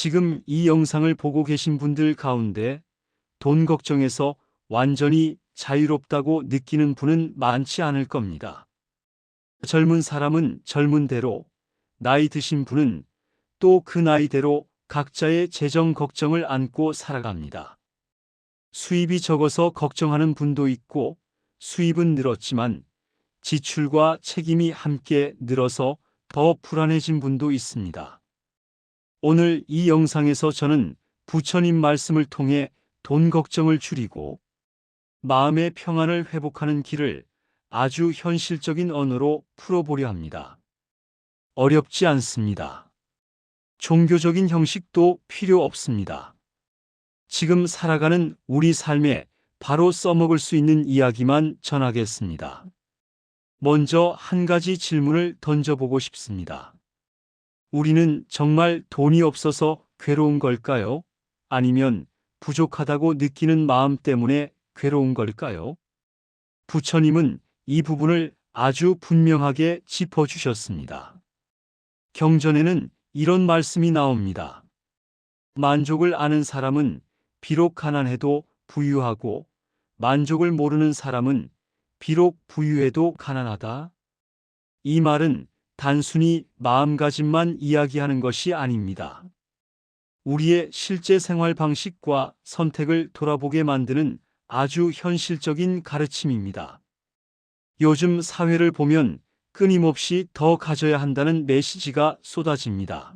지금 이 영상을 보고 계신 분들 가운데 돈 걱정에서 완전히 자유롭다고 느끼는 분은 많지 않을 겁니다. 젊은 사람은 젊은 대로, 나이 드신 분은 또 그 나이대로 각자의 재정 걱정을 안고 살아갑니다. 수입이 적어서 걱정하는 분도 있고, 수입은 늘었지만 지출과 책임이 함께 늘어서 더 불안해진 분도 있습니다. 오늘 이 영상에서 저는 부처님 말씀을 통해 돈 걱정을 줄이고 마음의 평안을 회복하는 길을 아주 현실적인 언어로 풀어보려 합니다. 어렵지 않습니다. 종교적인 형식도 필요 없습니다. 지금 살아가는 우리 삶에 바로 써먹을 수 있는 이야기만 전하겠습니다. 먼저 한 가지 질문을 던져보고 싶습니다. 우리는 정말 돈이 없어서 괴로운 걸까요? 아니면 부족하다고 느끼는 마음 때문에 괴로운 걸까요? 부처님은 이 부분을 아주 분명하게 짚어주셨습니다. 경전에는 이런 말씀이 나옵니다. 만족을 아는 사람은 비록 가난해도 부유하고, 만족을 모르는 사람은 비록 부유해도 가난하다. 이 말은 단순히 마음가짐만 이야기하는 것이 아닙니다. 우리의 실제 생활 방식과 선택을 돌아보게 만드는 아주 현실적인 가르침입니다. 요즘 사회를 보면 끊임없이 더 가져야 한다는 메시지가 쏟아집니다.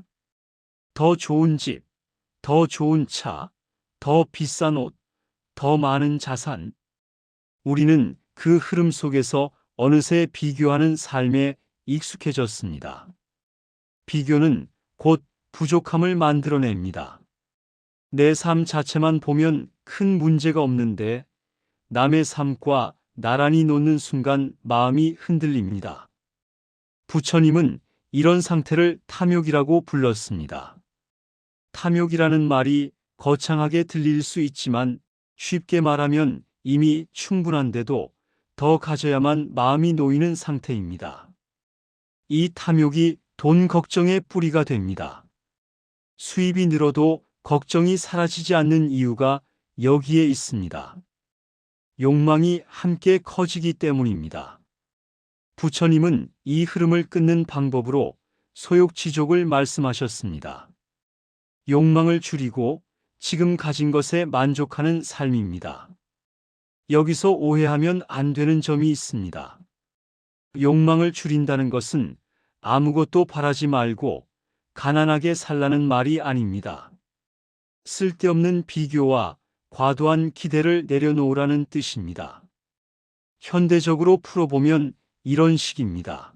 더 좋은 집, 더 좋은 차, 더 비싼 옷, 더 많은 자산. 우리는 그 흐름 속에서 어느새 비교하는 삶에 익숙해졌습니다. 비교는 곧 부족함을 만들어냅니다. 내 삶 자체만 보면 큰 문제가 없는데 남의 삶과 나란히 놓는 순간 마음이 흔들립니다. 부처님은 이런 상태를 탐욕이라고 불렀습니다. 탐욕이라는 말이 거창하게 들릴 수 있지만 쉽게 말하면 이미 충분한데도 더 가져야만 마음이 놓이는 상태입니다. 이 탐욕이 돈 걱정의 뿌리가 됩니다. 수입이 늘어도 걱정이 사라지지 않는 이유가 여기에 있습니다. 욕망이 함께 커지기 때문입니다. 부처님은 이 흐름을 끊는 방법으로 소욕지족을 말씀하셨습니다. 욕망을 줄이고 지금 가진 것에 만족하는 삶입니다. 여기서 오해하면 안 되는 점이 있습니다. 욕망을 줄인다는 것은 아무것도 바라지 말고 가난하게 살라는 말이 아닙니다. 쓸데없는 비교와 과도한 기대를 내려놓으라는 뜻입니다. 현대적으로 풀어보면 이런 식입니다.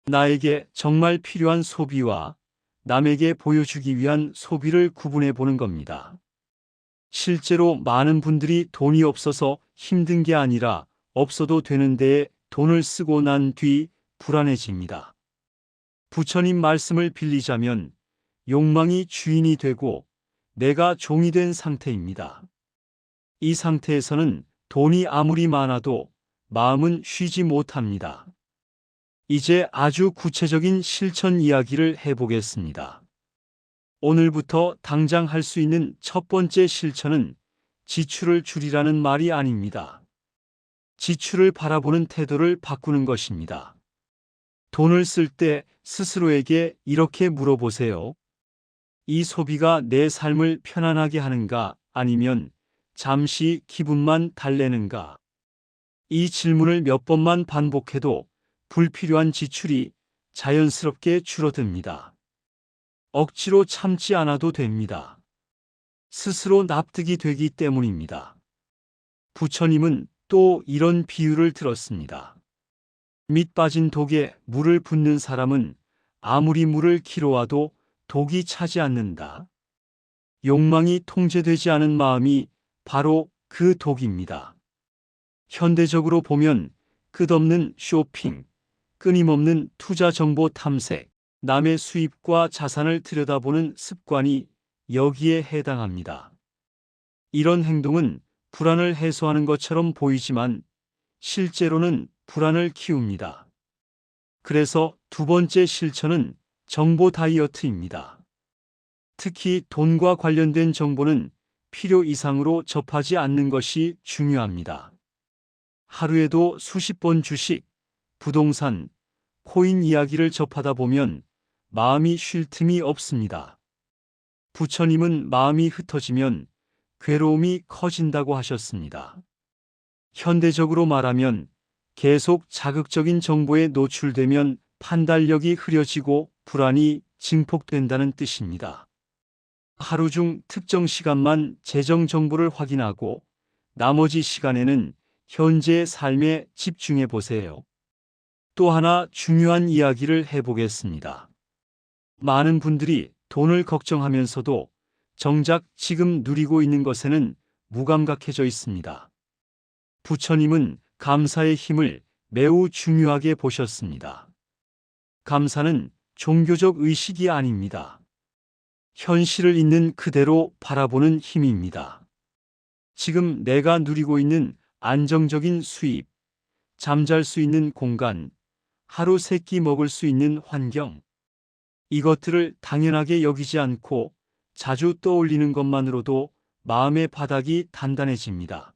나에게 정말 필요한 소비와 남에게 보여주기 위한 소비를 구분해 보는 겁니다. 실제로 많은 분들이 돈이 없어서 힘든 게 아니라 없어도 되는 데에 돈을 쓰고 난 뒤 불안해집니다. 부처님 말씀을 빌리자면 욕망이 주인이 되고 내가 종이 된 상태입니다. 이 상태에서는 돈이 아무리 많아도 마음은 쉬지 못합니다. 이제 아주 구체적인 실천 이야기를 해보겠습니다. 오늘부터 당장 할 수 있는 첫 번째 실천은 지출을 줄이라는 말이 아닙니다. 지출을 바라보는 태도를 바꾸는 것입니다. 돈을 쓸 때 스스로에게 이렇게 물어보세요. 이 소비가 내 삶을 편안하게 하는가 아니면 잠시 기분만 달래는가? 이 질문을 몇 번만 반복해도 불필요한 지출이 자연스럽게 줄어듭니다. 억지로 참지 않아도 됩니다. 스스로 납득이 되기 때문입니다. 부처님은 또 이런 비유를 들었습니다. 밑 빠진 독에 물을 붓는 사람은 아무리 물을 길어와도 독이 차지 않는다. 욕망이 통제되지 않은 마음이 바로 그 독입니다. 현대적으로 보면 끝없는 쇼핑, 끊임없는 투자 정보 탐색, 남의 수입과 자산을 들여다보는 습관이 여기에 해당합니다. 이런 행동은 불안을 해소하는 것처럼 보이지만 실제로는 불안을 키웁니다. 그래서 두 번째 실천은 정보 다이어트입니다. 특히 돈과 관련된 정보는 필요 이상으로 접하지 않는 것이 중요합니다. 하루에도 수십 번 주식, 부동산, 코인 이야기를 접하다 보면 마음이 쉴 틈이 없습니다. 부처님은 마음이 흩어지면 괴로움이 커진다고 하셨습니다. 현대적으로 말하면 계속 자극적인 정보에 노출되면 판단력이 흐려지고 불안이 증폭된다는 뜻입니다. 하루 중 특정 시간만 재정 정보를 확인하고 나머지 시간에는 현재의 삶에 집중해 보세요. 또 하나 중요한 이야기를 해보겠습니다. 많은 분들이 돈을 걱정하면서도 정작 지금 누리고 있는 것에는 무감각해져 있습니다. 부처님은 감사의 힘을 매우 중요하게 보셨습니다. 감사는 종교적 의식이 아닙니다. 현실을 있는 그대로 바라보는 힘입니다. 지금 내가 누리고 있는 안정적인 수입, 잠잘 수 있는 공간, 하루 세 끼 먹을 수 있는 환경, 이것들을 당연하게 여기지 않고 자주 떠올리는 것만으로도 마음의 바닥이 단단해집니다.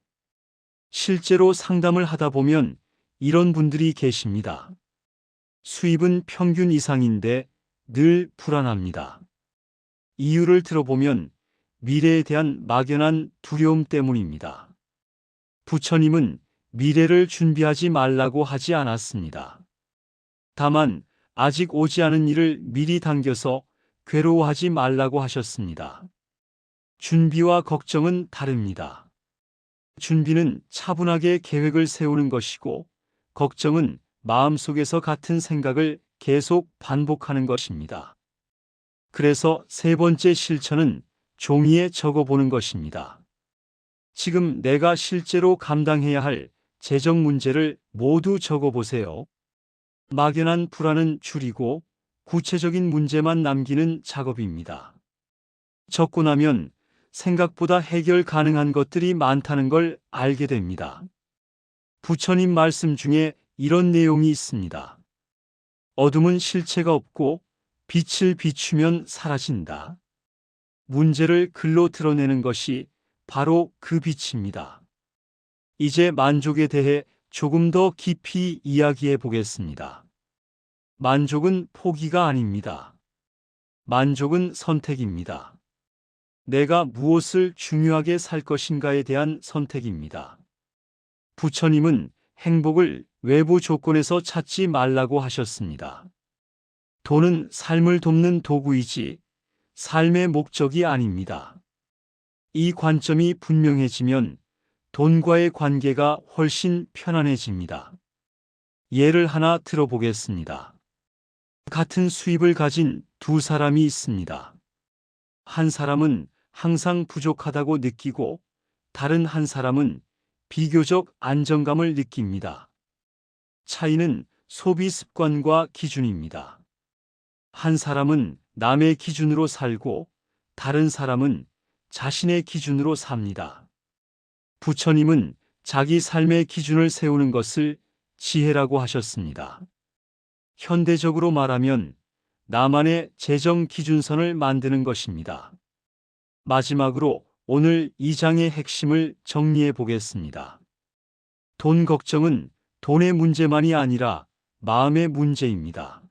실제로 상담을 하다 보면 이런 분들이 계십니다. 수입은 평균 이상인데 늘 불안합니다. 이유를 들어보면 미래에 대한 막연한 두려움 때문입니다. 부처님은 미래를 준비하지 말라고 하지 않았습니다. 다만 아직 오지 않은 일을 미리 당겨서 괴로워하지 말라고 하셨습니다. 준비와 걱정은 다릅니다. 준비는 차분하게 계획을 세우는 것이고, 걱정은 마음속에서 같은 생각을 계속 반복하는 것입니다. 그래서 세 번째 실천은 종이에 적어보는 것입니다. 지금 내가 실제로 감당해야 할 재정 문제를 모두 적어보세요. 막연한 불안은 줄이고 구체적인 문제만 남기는 작업입니다. 적고 나면 생각보다 해결 가능한 것들이 많다는 걸 알게 됩니다. 부처님 말씀 중에 이런 내용이 있습니다. 어둠은 실체가 없고 빛을 비추면 사라진다. 문제를 글로 드러내는 것이 바로 그 빛입니다. 이제 만족에 대해 조금 더 깊이 이야기해 보겠습니다. 만족은 포기가 아닙니다. 만족은 선택입니다. 내가 무엇을 중요하게 살 것인가에 대한 선택입니다. 부처님은 행복을 외부 조건에서 찾지 말라고 하셨습니다. 돈은 삶을 돕는 도구이지 삶의 목적이 아닙니다. 이 관점이 분명해지면 돈과의 관계가 훨씬 편안해집니다. 예를 하나 들어보겠습니다. 같은 수입을 가진 두 사람이 있습니다. 한 사람은 항상 부족하다고 느끼고 다른 한 사람은 비교적 안정감을 느낍니다. 차이는 소비 습관과 기준입니다. 한 사람은 남의 기준으로 살고 다른 사람은 자신의 기준으로 삽니다. 부처님은 자기 삶의 기준을 세우는 것을 지혜라고 하셨습니다. 현대적으로 말하면 나만의 재정 기준선을 만드는 것입니다. 마지막으로 오늘 이 장의 핵심을 정리해 보겠습니다. 돈 걱정은 돈의 문제만이 아니라 마음의 문제입니다.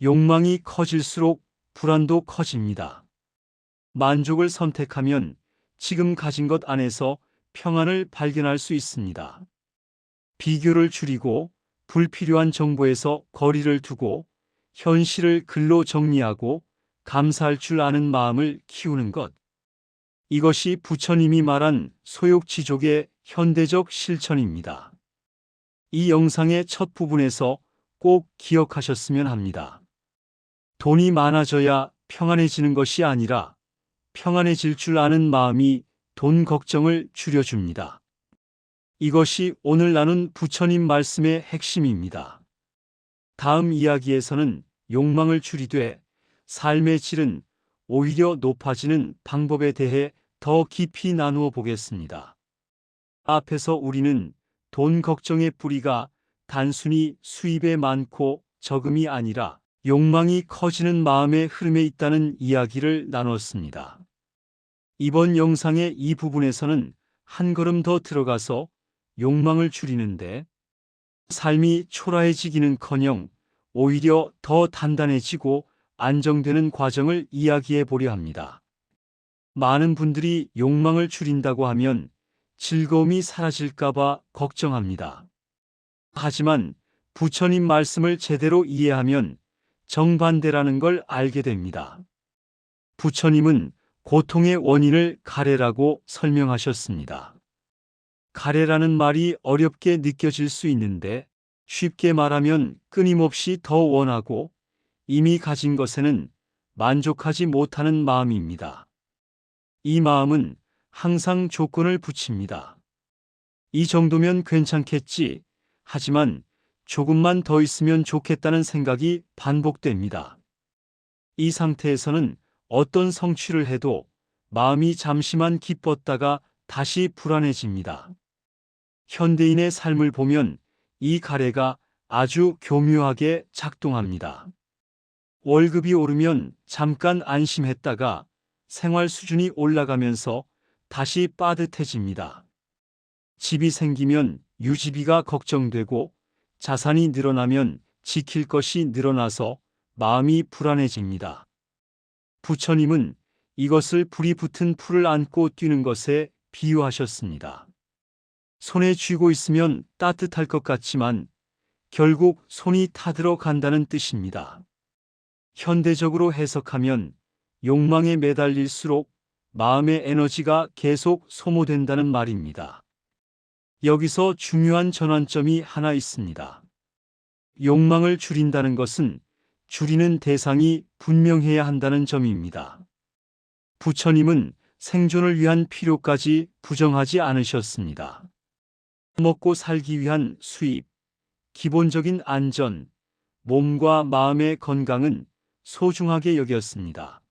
욕망이 커질수록 불안도 커집니다. 만족을 선택하면 지금 가진 것 안에서 평안을 발견할 수 있습니다. 비교를 줄이고 불필요한 정보에서 거리를 두고 현실을 글로 정리하고 감사할 줄 아는 마음을 키우는 것. 이것이 부처님이 말한 소욕지족의 현대적 실천입니다. 이 영상의 첫 부분에서 꼭 기억하셨으면 합니다. 돈이 많아져야 평안해지는 것이 아니라 평안해질 줄 아는 마음이 돈 걱정을 줄여줍니다. 이것이 오늘 나눈 부처님 말씀의 핵심입니다. 다음 이야기에서는 욕망을 줄이되 삶의 질은 오히려 높아지는 방법에 대해 더 깊이 나누어 보겠습니다. 앞에서 우리는 돈 걱정의 뿌리가 단순히 수입에 많고 적음이 아니라 욕망이 커지는 마음의 흐름에 있다는 이야기를 나눴습니다. 이번 영상의 이 부분에서는 한 걸음 더 들어가서 욕망을 줄이는데 삶이 초라해지기는커녕 오히려 더 단단해지고 안정되는 과정을 이야기해 보려 합니다. 많은 분들이 욕망을 줄인다고 하면 즐거움이 사라질까봐 걱정합니다. 하지만 부처님 말씀을 제대로 이해하면 정반대라는 걸 알게 됩니다. 부처님은 고통의 원인을 가래라고 설명하셨습니다. 가래라는 말이 어렵게 느껴질 수 있는데 쉽게 말하면 끊임없이 더 원하고 이미 가진 것에는 만족하지 못하는 마음입니다. 이 마음은 항상 조건을 붙입니다. 이 정도면 괜찮겠지. 하지만 조금만 더 있으면 좋겠다는 생각이 반복됩니다. 이 상태에서는 어떤 성취를 해도 마음이 잠시만 기뻤다가 다시 불안해집니다. 현대인의 삶을 보면 이 가래가 아주 교묘하게 작동합니다. 월급이 오르면 잠깐 안심했다가 생활 수준이 올라가면서 다시 빠듯해집니다. 집이 생기면 유지비가 걱정되고 자산이 늘어나면 지킬 것이 늘어나서 마음이 불안해집니다. 부처님은 이것을 불이 붙은 풀을 안고 뛰는 것에 비유하셨습니다. 손에 쥐고 있으면 따뜻할 것 같지만 결국 손이 타들어 간다는 뜻입니다. 현대적으로 해석하면 욕망에 매달릴수록 마음의 에너지가 계속 소모된다는 말입니다. 여기서 중요한 전환점이 하나 있습니다. 욕망을 줄인다는 것은 줄이는 대상이 분명해야 한다는 점입니다. 부처님은 생존을 위한 필요까지 부정하지 않으셨습니다. 먹고 살기 위한 수입, 기본적인 안전, 몸과 마음의 건강은 소중하게 여겼습니다.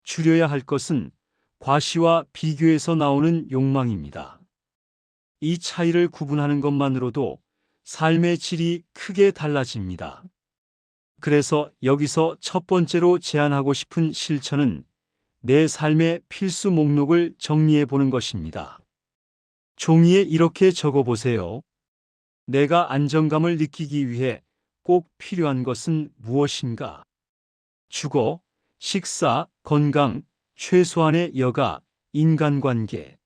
줄여야 할 것은 과시와 비교에서 나오는 욕망입니다. 이 차이를 구분하는 것만으로도 삶의 질이 크게 달라집니다. 그래서 여기서 첫 번째로 제안하고 싶은 실천은 내 삶의 필수 목록을 정리해 보는 것입니다. 종이에 이렇게 적어 보세요. 내가 안정감을 느끼기 위해 꼭 필요한 것은 무엇인가? 주거, 식사, 건강, 최소한의 여가, 인간관계.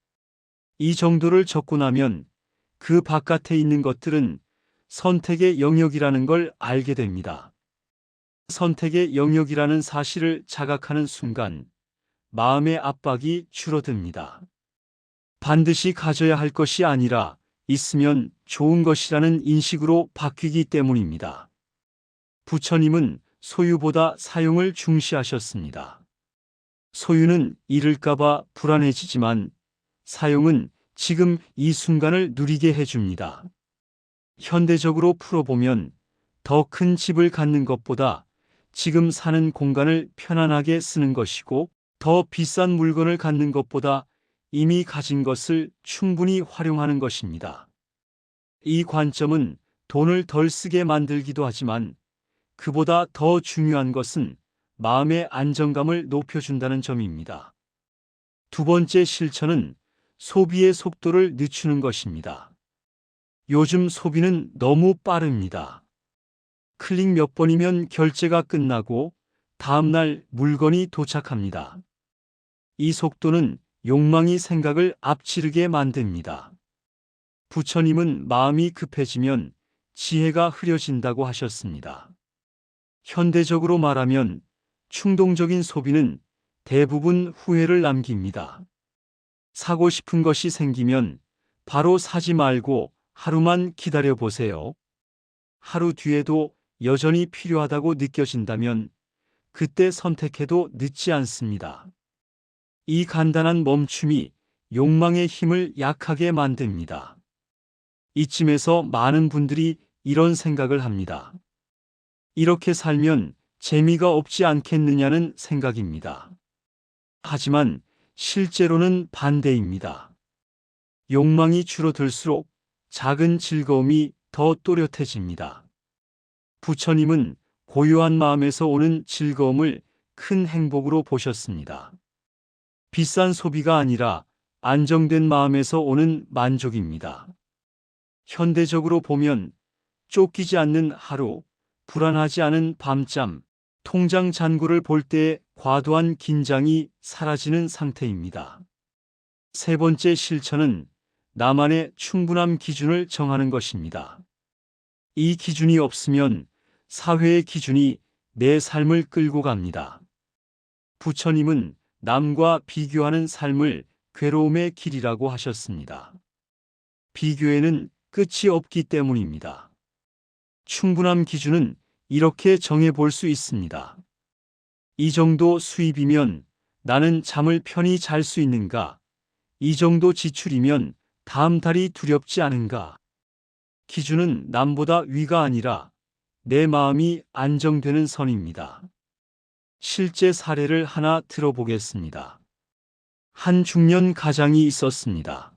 이 정도를 적고 나면 그 바깥에 있는 것들은 선택의 영역이라는 걸 알게 됩니다. 선택의 영역이라는 사실을 자각하는 순간 마음의 압박이 줄어듭니다. 반드시 가져야 할 것이 아니라 있으면 좋은 것이라는 인식으로 바뀌기 때문입니다. 부처님은 소유보다 사용을 중시하셨습니다. 소유는 잃을까봐 불안해지지만 사용은 지금 이 순간을 누리게 해줍니다. 현대적으로 풀어보면 더 큰 집을 갖는 것보다 지금 사는 공간을 편안하게 쓰는 것이고 더 비싼 물건을 갖는 것보다 이미 가진 것을 충분히 활용하는 것입니다. 이 관점은 돈을 덜 쓰게 만들기도 하지만 그보다 더 중요한 것은 마음의 안정감을 높여준다는 점입니다. 두 번째 실천은 소비의 속도를 늦추는 것입니다. 요즘 소비는 너무 빠릅니다. 클릭 몇 번이면 결제가 끝나고 다음날 물건이 도착합니다. 이 속도는 욕망이 생각을 앞지르게 만듭니다. 부처님은 마음이 급해지면 지혜가 흐려진다고 하셨습니다. 현대적으로 말하면 충동적인 소비는 대부분 후회를 남깁니다. 사고 싶은 것이 생기면 바로 사지 말고 하루만 기다려 보세요. 하루 뒤에도 여전히 필요하다고 느껴진다면 그때 선택해도 늦지 않습니다. 이 간단한 멈춤이 욕망의 힘을 약하게 만듭니다. 이쯤에서 많은 분들이 이런 생각을 합니다. 이렇게 살면 재미가 없지 않겠느냐는 생각입니다. 하지만 실제로는 반대입니다. 욕망이 줄어들수록 작은 즐거움이 더 또렷해집니다. 부처님은 고요한 마음에서 오는 즐거움을 큰 행복으로 보셨습니다. 비싼 소비가 아니라 안정된 마음에서 오는 만족입니다. 현대적으로 보면 쫓기지 않는 하루, 불안하지 않은 밤잠, 통장 잔고를 볼 때의 과도한 긴장이 사라지는 상태입니다. 세 번째 실천은 나만의 충분함 기준을 정하는 것입니다. 이 기준이 없으면 사회의 기준이 내 삶을 끌고 갑니다. 부처님은 남과 비교하는 삶을 괴로움의 길이라고 하셨습니다. 비교에는 끝이 없기 때문입니다. 충분함 기준은 이렇게 정해 볼 수 있습니다. 이 정도 수입이면 나는 잠을 편히 잘 수 있는가? 이 정도 지출이면 다음 달이 두렵지 않은가? 기준은 남보다 위가 아니라 내 마음이 안정되는 선입니다. 실제 사례를 하나 들어보겠습니다. 한 중년 가장이 있었습니다.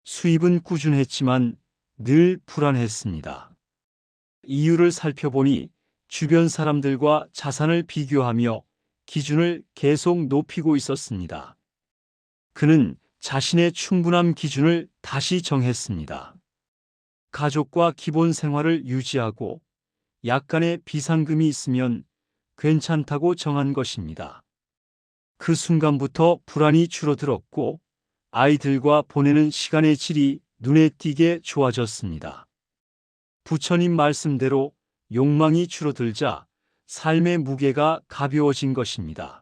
수입은 꾸준했지만 늘 불안했습니다. 이유를 살펴보니 주변 사람들과 자산을 비교하며 기준을 계속 높이고 있었습니다. 그는 자신의 충분함 기준을 다시 정했습니다. 가족과 기본 생활을 유지하고 약간의 비상금이 있으면 괜찮다고 정한 것입니다. 그 순간부터 불안이 줄어들었고 아이들과 보내는 시간의 질이 눈에 띄게 좋아졌습니다. 부처님 말씀대로 욕망이 줄어들자 삶의 무게가 가벼워진 것입니다.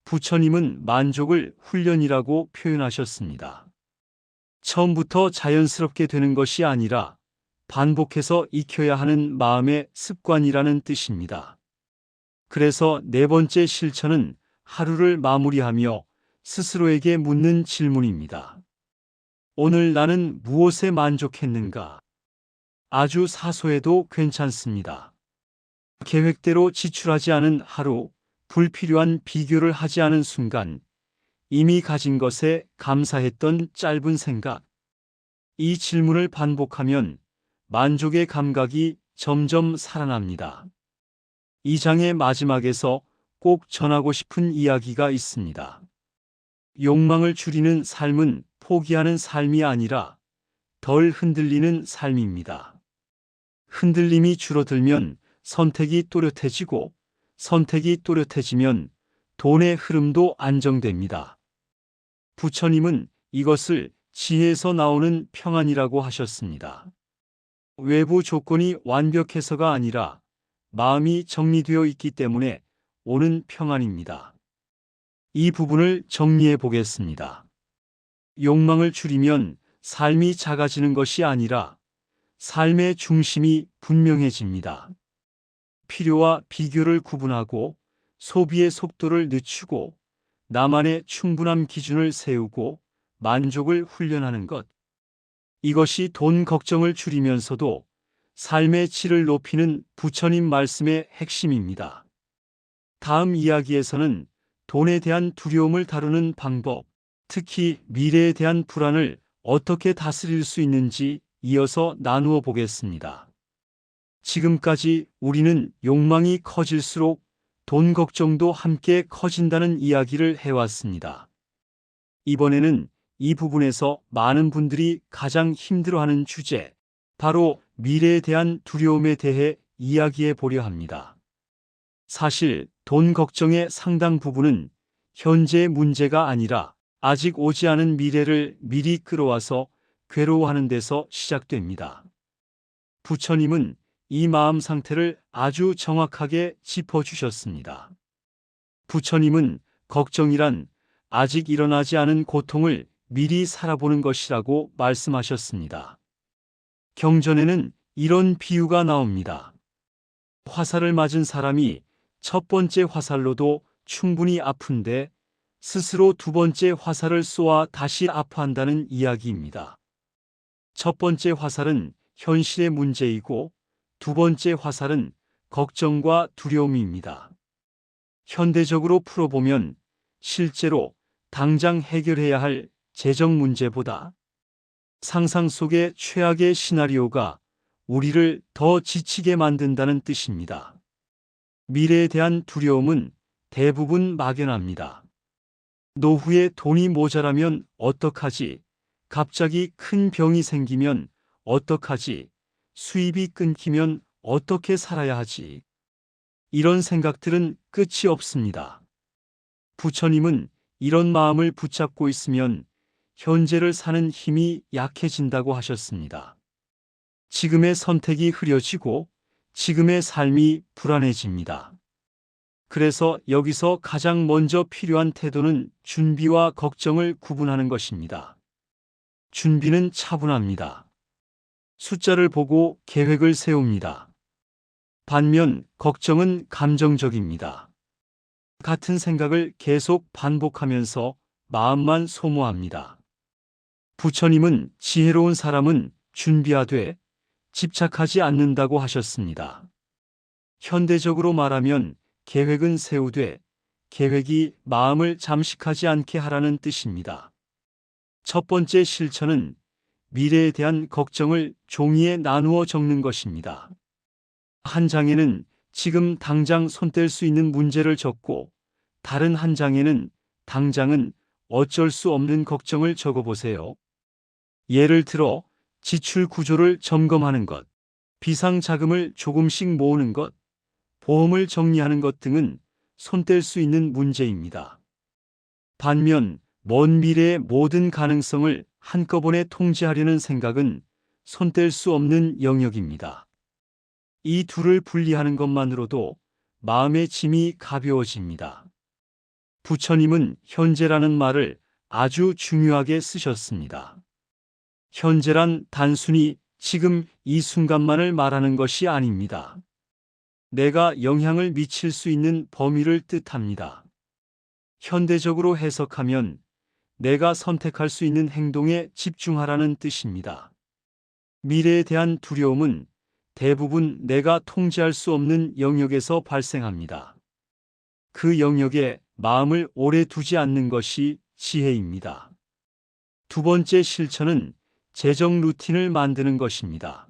부처님은 만족을 훈련이라고 표현하셨습니다. 처음부터 자연스럽게 되는 것이 아니라 반복해서 익혀야 하는 마음의 습관이라는 뜻입니다. 그래서 네 번째 실천은 하루를 마무리하며 스스로에게 묻는 질문입니다. 오늘 나는 무엇에 만족했는가? 아주 사소해도 괜찮습니다. 계획대로 지출하지 않은 하루, 불필요한 비교를 하지 않은 순간, 이미 가진 것에 감사했던 짧은 생각. 이 질문을 반복하면 만족의 감각이 점점 살아납니다. 이 장의 마지막에서 꼭 전하고 싶은 이야기가 있습니다. 욕망을 줄이는 삶은 포기하는 삶이 아니라 덜 흔들리는 삶입니다. 흔들림이 줄어들면 선택이 또렷해지고 선택이 또렷해지면 돈의 흐름도 안정됩니다. 부처님은 이것을 지혜에서 나오는 평안이라고 하셨습니다. 외부 조건이 완벽해서가 아니라 마음이 정리되어 있기 때문에 오는 평안입니다. 이 부분을 정리해 보겠습니다. 욕망을 줄이면 삶이 작아지는 것이 아니라 삶의 중심이 분명해집니다. 필요와 비교를 구분하고 소비의 속도를 늦추고 나만의 충분함 기준을 세우고 만족을 훈련하는 것. 이것이 돈 걱정을 줄이면서도 삶의 질을 높이는 부처님 말씀의 핵심입니다. 다음 이야기에서는 돈에 대한 두려움을 다루는 방법, 특히 미래에 대한 불안을 어떻게 다스릴 수 있는지 이어서 나누어 보겠습니다. 지금까지 우리는 욕망이 커질수록 돈 걱정도 함께 커진다는 이야기를 해왔습니다. 이번에는 이 부분에서 많은 분들이 가장 힘들어하는 주제, 바로 미래에 대한 두려움에 대해 이야기해 보려 합니다. 사실 돈 걱정의 상당 부분은 현재의 문제가 아니라 아직 오지 않은 미래를 미리 끌어와서 괴로워하는 데서 시작됩니다. 부처님은 이 마음 상태를 아주 정확하게 짚어주셨습니다. 부처님은 걱정이란 아직 일어나지 않은 고통을 미리 살아보는 것이라고 말씀하셨습니다. 경전에는 이런 비유가 나옵니다. 화살을 맞은 사람이 첫 번째 화살로도 충분히 아픈데 스스로 두 번째 화살을 쏘아 다시 아파한다는 이야기입니다. 첫 번째 화살은 현실의 문제이고 두 번째 화살은 걱정과 두려움입니다. 현대적으로 풀어보면 실제로 당장 해결해야 할 재정 문제보다 상상 속의 최악의 시나리오가 우리를 더 지치게 만든다는 뜻입니다. 미래에 대한 두려움은 대부분 막연합니다. 노후에 돈이 모자라면 어떡하지? 갑자기 큰 병이 생기면 어떡하지? 수입이 끊기면 어떻게 살아야 하지? 이런 생각들은 끝이 없습니다. 부처님은 이런 마음을 붙잡고 있으면 현재를 사는 힘이 약해진다고 하셨습니다. 지금의 선택이 흐려지고 지금의 삶이 불안해집니다. 그래서 여기서 가장 먼저 필요한 태도는 준비와 걱정을 구분하는 것입니다. 준비는 차분합니다. 숫자를 보고 계획을 세웁니다. 반면 걱정은 감정적입니다. 같은 생각을 계속 반복하면서 마음만 소모합니다. 부처님은 지혜로운 사람은 준비하되 집착하지 않는다고 하셨습니다. 현대적으로 말하면 계획은 세우되 계획이 마음을 잠식하지 않게 하라는 뜻입니다. 첫 번째 실천은 미래에 대한 걱정을 종이에 나누어 적는 것입니다. 한 장에는 지금 당장 손댈 수 있는 문제를 적고 다른 한 장에는 당장은 어쩔 수 없는 걱정을 적어보세요. 예를 들어 지출 구조를 점검하는 것, 비상자금을 조금씩 모으는 것, 보험을 정리하는 것 등은 손뗄 수 있는 문제입니다. 반면 먼 미래의 모든 가능성을 한꺼번에 통제하려는 생각은 손뗄 수 없는 영역입니다. 이 둘을 분리하는 것만으로도 마음의 짐이 가벼워집니다. 부처님은 현재라는 말을 아주 중요하게 쓰셨습니다. 현재란 단순히 지금 이 순간만을 말하는 것이 아닙니다. 내가 영향을 미칠 수 있는 범위를 뜻합니다. 현대적으로 해석하면 내가 선택할 수 있는 행동에 집중하라는 뜻입니다. 미래에 대한 두려움은 대부분 내가 통제할 수 없는 영역에서 발생합니다. 그 영역에 마음을 오래 두지 않는 것이 지혜입니다. 두 번째 실천은 재정 루틴을 만드는 것입니다.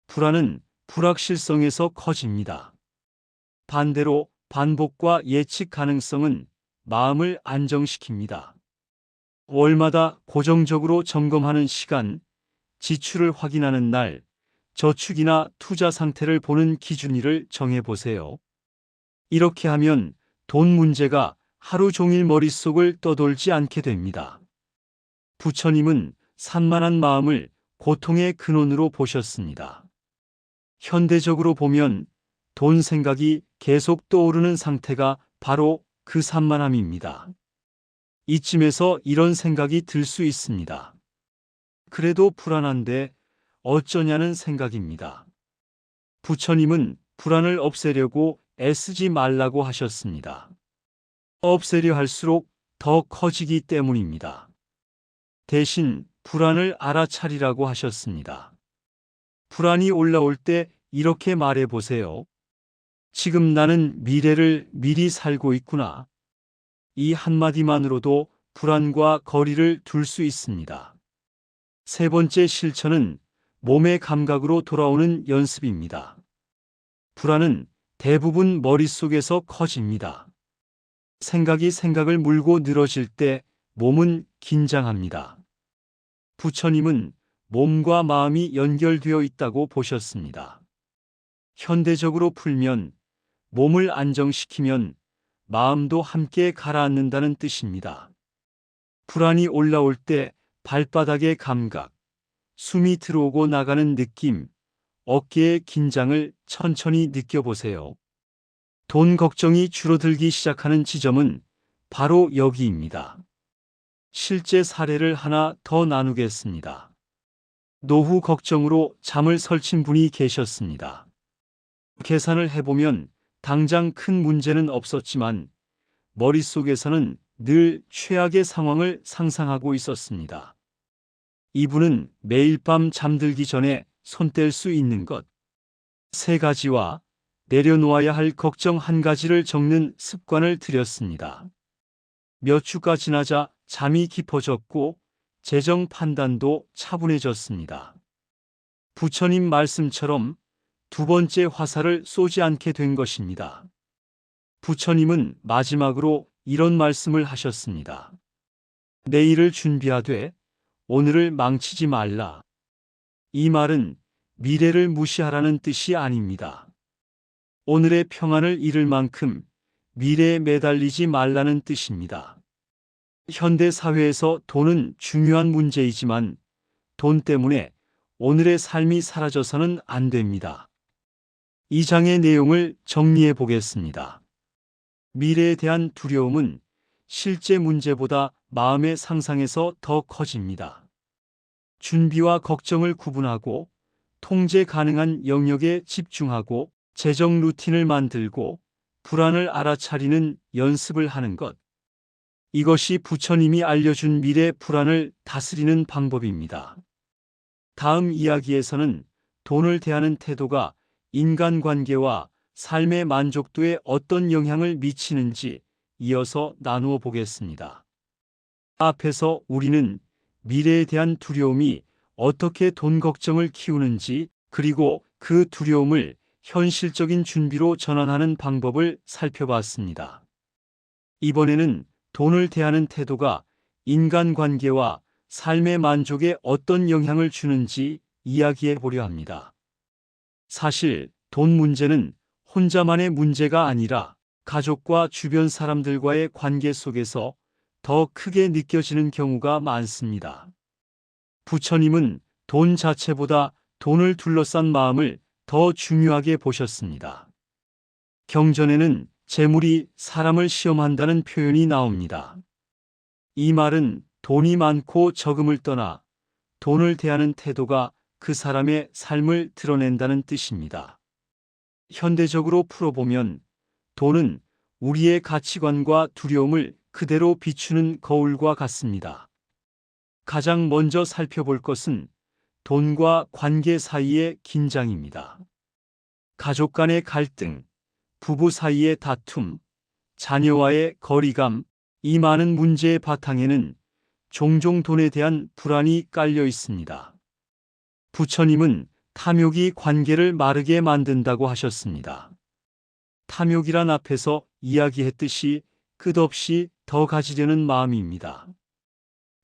불안은 불확실성에서 커집니다. 반대로 반복과 예측 가능성은 마음을 안정시킵니다. 월마다 고정적으로 점검하는 시간, 지출을 확인하는 날, 저축이나 투자 상태를 보는 기준일을 정해보세요. 이렇게 하면 돈 문제가 하루 종일 머릿속을 떠돌지 않게 됩니다. 부처님은 산만한 마음을 고통의 근원으로 보셨습니다. 현대적으로 보면 돈 생각이 계속 떠오르는 상태가 바로 그 산만함입니다. 이쯤에서 이런 생각이 들 수 있습니다. 그래도 불안한데 어쩌냐는 생각입니다. 부처님은 불안을 없애려고 애쓰지 말라고 하셨습니다. 없애려 할수록 더 커지기 때문입니다. 대신 불안을 알아차리라고 하셨습니다. 불안이 올라올 때 이렇게 말해 보세요. 지금 나는 미래를 미리 살고 있구나. 이 한마디만으로도 불안과 거리를 둘 수 있습니다. 세 번째 실천은 몸의 감각으로 돌아오는 연습입니다. 불안은 대부분 머릿속에서 커집니다. 생각이 생각을 물고 늘어질 때 몸은 긴장합니다. 부처님은 몸과 마음이 연결되어 있다고 보셨습니다. 현대적으로 풀면 몸을 안정시키면 마음도 함께 가라앉는다는 뜻입니다. 불안이 올라올 때 발바닥의 감각, 숨이 들어오고 나가는 느낌, 어깨의 긴장을 천천히 느껴보세요. 돈 걱정이 줄어들기 시작하는 지점은 바로 여기입니다. 실제 사례를 하나 더 나누겠습니다. 노후 걱정으로 잠을 설친 분이 계셨습니다. 계산을 해보면 당장 큰 문제는 없었지만 머릿속에서는 늘 최악의 상황을 상상하고 있었습니다. 이분은 매일 밤 잠들기 전에 손뗄 수 있는 것 3가지와 내려놓아야 할 걱정 1가지를 적는 습관을 들였습니다. 몇 주가 지나자 잠이 깊어졌고 재정 판단도 차분해졌습니다. 부처님 말씀처럼 두 번째 화살을 쏘지 않게 된 것입니다. 부처님은 마지막으로 이런 말씀을 하셨습니다. 내일을 준비하되 오늘을 망치지 말라. 이 말은 미래를 무시하라는 뜻이 아닙니다. 오늘의 평안을 잃을 만큼 미래에 매달리지 말라는 뜻입니다. 현대 사회에서 돈은 중요한 문제이지만 돈 때문에 오늘의 삶이 사라져서는 안 됩니다. 이 장의 내용을 정리해 보겠습니다. 미래에 대한 두려움은 실제 문제보다 마음의 상상에서 더 커집니다. 준비와 걱정을 구분하고 통제 가능한 영역에 집중하고 재정 루틴을 만들고 불안을 알아차리는 연습을 하는 것. 이것이 부처님이 알려준 미래 불안을 다스리는 방법입니다. 다음 이야기에서는 돈을 대하는 태도가 인간관계와 삶의 만족도에 어떤 영향을 미치는지 이어서 나누어 보겠습니다. 앞에서 우리는 미래에 대한 두려움이 어떻게 돈 걱정을 키우는지, 그리고 그 두려움을 현실적인 준비로 전환하는 방법을 살펴봤습니다. 이번에는 돈을 대하는 태도가 인간관계와 삶의 만족에 어떤 영향을 주는지 이야기해 보려 합니다. 사실 돈 문제는 혼자만의 문제가 아니라 가족과 주변 사람들과의 관계 속에서 더 크게 느껴지는 경우가 많습니다. 부처님은 돈 자체보다 돈을 둘러싼 마음을 더 중요하게 보셨습니다. 경전에는 재물이 사람을 시험한다는 표현이 나옵니다. 이 말은 돈이 많고 적음을 떠나 돈을 대하는 태도가 그 사람의 삶을 드러낸다는 뜻입니다. 현대적으로 풀어보면 돈은 우리의 가치관과 두려움을 그대로 비추는 거울과 같습니다. 가장 먼저 살펴볼 것은 돈과 관계 사이의 긴장입니다. 가족 간의 갈등, 부부 사이의 다툼, 자녀와의 거리감, 이 많은 문제의 바탕에는 종종 돈에 대한 불안이 깔려 있습니다. 부처님은 탐욕이 관계를 마르게 만든다고 하셨습니다. 탐욕이란 앞에서 이야기했듯이 끝없이 더 가지려는 마음입니다.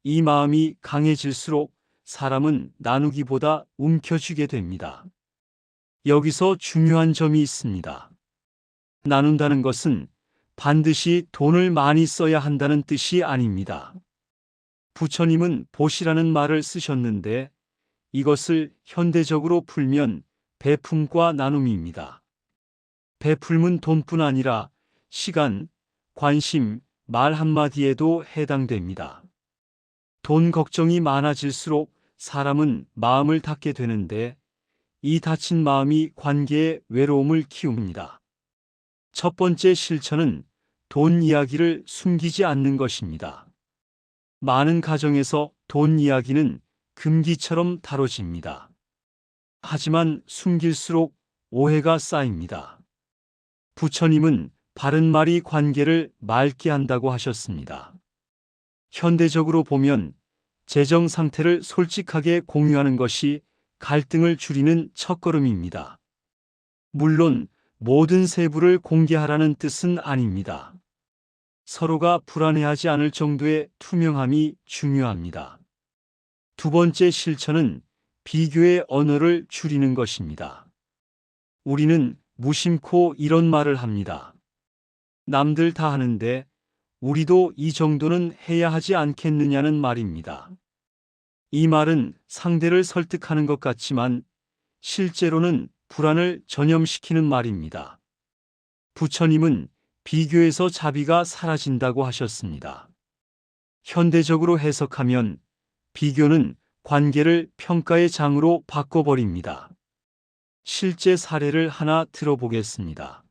이 마음이 강해질수록 사람은 나누기보다 움켜쥐게 됩니다. 여기서 중요한 점이 있습니다. 나눈다는 것은 반드시 돈을 많이 써야 한다는 뜻이 아닙니다. 부처님은 보시라는 말을 쓰셨는데 이것을 현대적으로 풀면 베품과 나눔입니다. 베풀면 돈뿐 아니라 시간, 관심, 말 한마디에도 해당됩니다. 돈 걱정이 많아질수록 사람은 마음을 닫게 되는데 이 닫힌 마음이 관계에 외로움을 키웁니다. 첫 번째 실천은 돈 이야기를 숨기지 않는 것입니다. 많은 가정에서 돈 이야기는 금기처럼 다뤄집니다. 하지만 숨길수록 오해가 쌓입니다. 부처님은 바른 말이 관계를 맑게 한다고 하셨습니다. 현대적으로 보면 재정 상태를 솔직하게 공유하는 것이 갈등을 줄이는 첫걸음입니다. 물론 모든 세부를 공개하라는 뜻은 아닙니다. 서로가 불안해하지 않을 정도의 투명함이 중요합니다. 두 번째 실천은 비교의 언어를 줄이는 것입니다. 우리는 무심코 이런 말을 합니다. 남들 다 하는데 우리도 이 정도는 해야 하지 않겠느냐는 말입니다. 이 말은 상대를 설득하는 것 같지만 실제로는 불안을 전염시키는 말입니다. 부처님은 비교에서 자비가 사라진다고 하셨습니다. 현대적으로 해석하면 비교는 관계를 평가의 장으로 바꿔버립니다. 실제 사례를 하나 들어보겠습니다.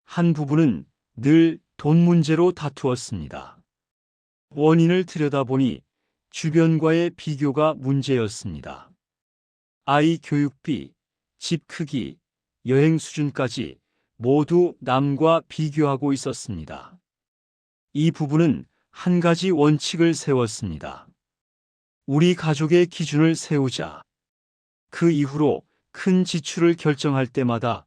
한 부부는 늘 돈 문제로 다투었습니다. 원인을 들여다보니 주변과의 비교가 문제였습니다. 아이 교육비, 집 크기, 여행 수준까지 모두 남과 비교하고 있었습니다. 이 부부는 한 가지 원칙을 세웠습니다. 우리 가족의 기준을 세우자. 그 이후로 큰 지출을 결정할 때마다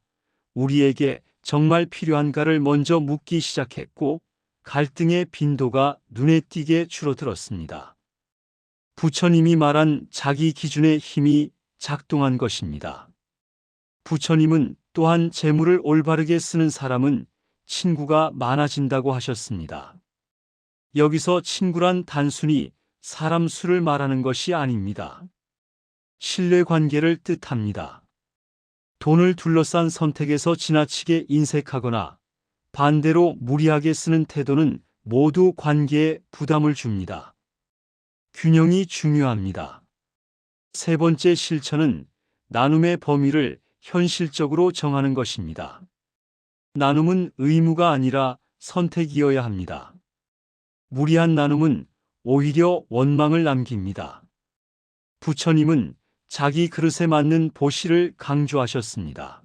우리에게 정말 필요한가를 먼저 묻기 시작했고 갈등의 빈도가 눈에 띄게 줄어들었습니다. 부처님이 말한 자기 기준의 힘이 작동한 것입니다. 부처님은 또한 재물을 올바르게 쓰는 사람은 친구가 많아진다고 하셨습니다. 여기서 친구란 단순히 사람 수를 말하는 것이 아닙니다. 신뢰 관계를 뜻합니다. 돈을 둘러싼 선택에서 지나치게 인색하거나 반대로 무리하게 쓰는 태도는 모두 관계에 부담을 줍니다. 균형이 중요합니다. 세 번째 실천은 나눔의 범위를 현실적으로 정하는 것입니다. 나눔은 의무가 아니라 선택이어야 합니다. 무리한 나눔은 오히려 원망을 남깁니다. 부처님은 자기 그릇에 맞는 보시를 강조하셨습니다.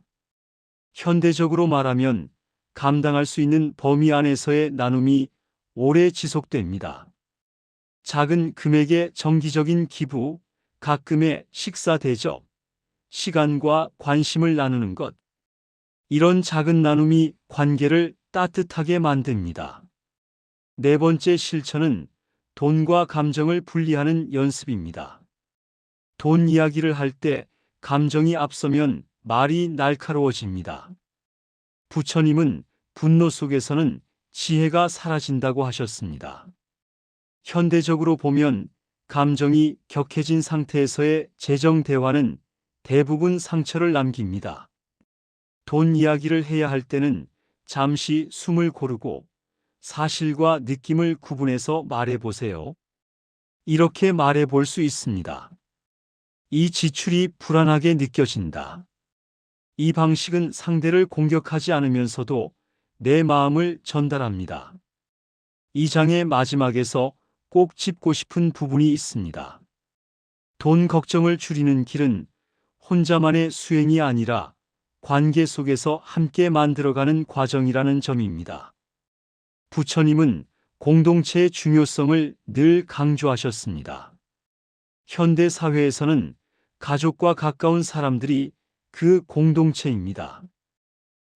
현대적으로 말하면 감당할 수 있는 범위 안에서의 나눔이 오래 지속됩니다. 작은 금액의 정기적인 기부, 가끔의 식사 대접, 시간과 관심을 나누는 것. 이런 작은 나눔이 관계를 따뜻하게 만듭니다. 네 번째 실천은 돈과 감정을 분리하는 연습입니다. 돈 이야기를 할 때 감정이 앞서면 말이 날카로워집니다. 부처님은 분노 속에서는 지혜가 사라진다고 하셨습니다. 현대적으로 보면 감정이 격해진 상태에서의 재정 대화는 대부분 상처를 남깁니다. 돈 이야기를 해야 할 때는 잠시 숨을 고르고 사실과 느낌을 구분해서 말해보세요. 이렇게 말해볼 수 있습니다. 이 지출이 불안하게 느껴진다. 이 방식은 상대를 공격하지 않으면서도 내 마음을 전달합니다. 이 장의 마지막에서 꼭 짚고 싶은 부분이 있습니다. 돈 걱정을 줄이는 길은 혼자만의 수행이 아니라 관계 속에서 함께 만들어가는 과정이라는 점입니다. 부처님은 공동체의 중요성을 늘 강조하셨습니다. 현대 사회에서는 가족과 가까운 사람들이 그 공동체입니다.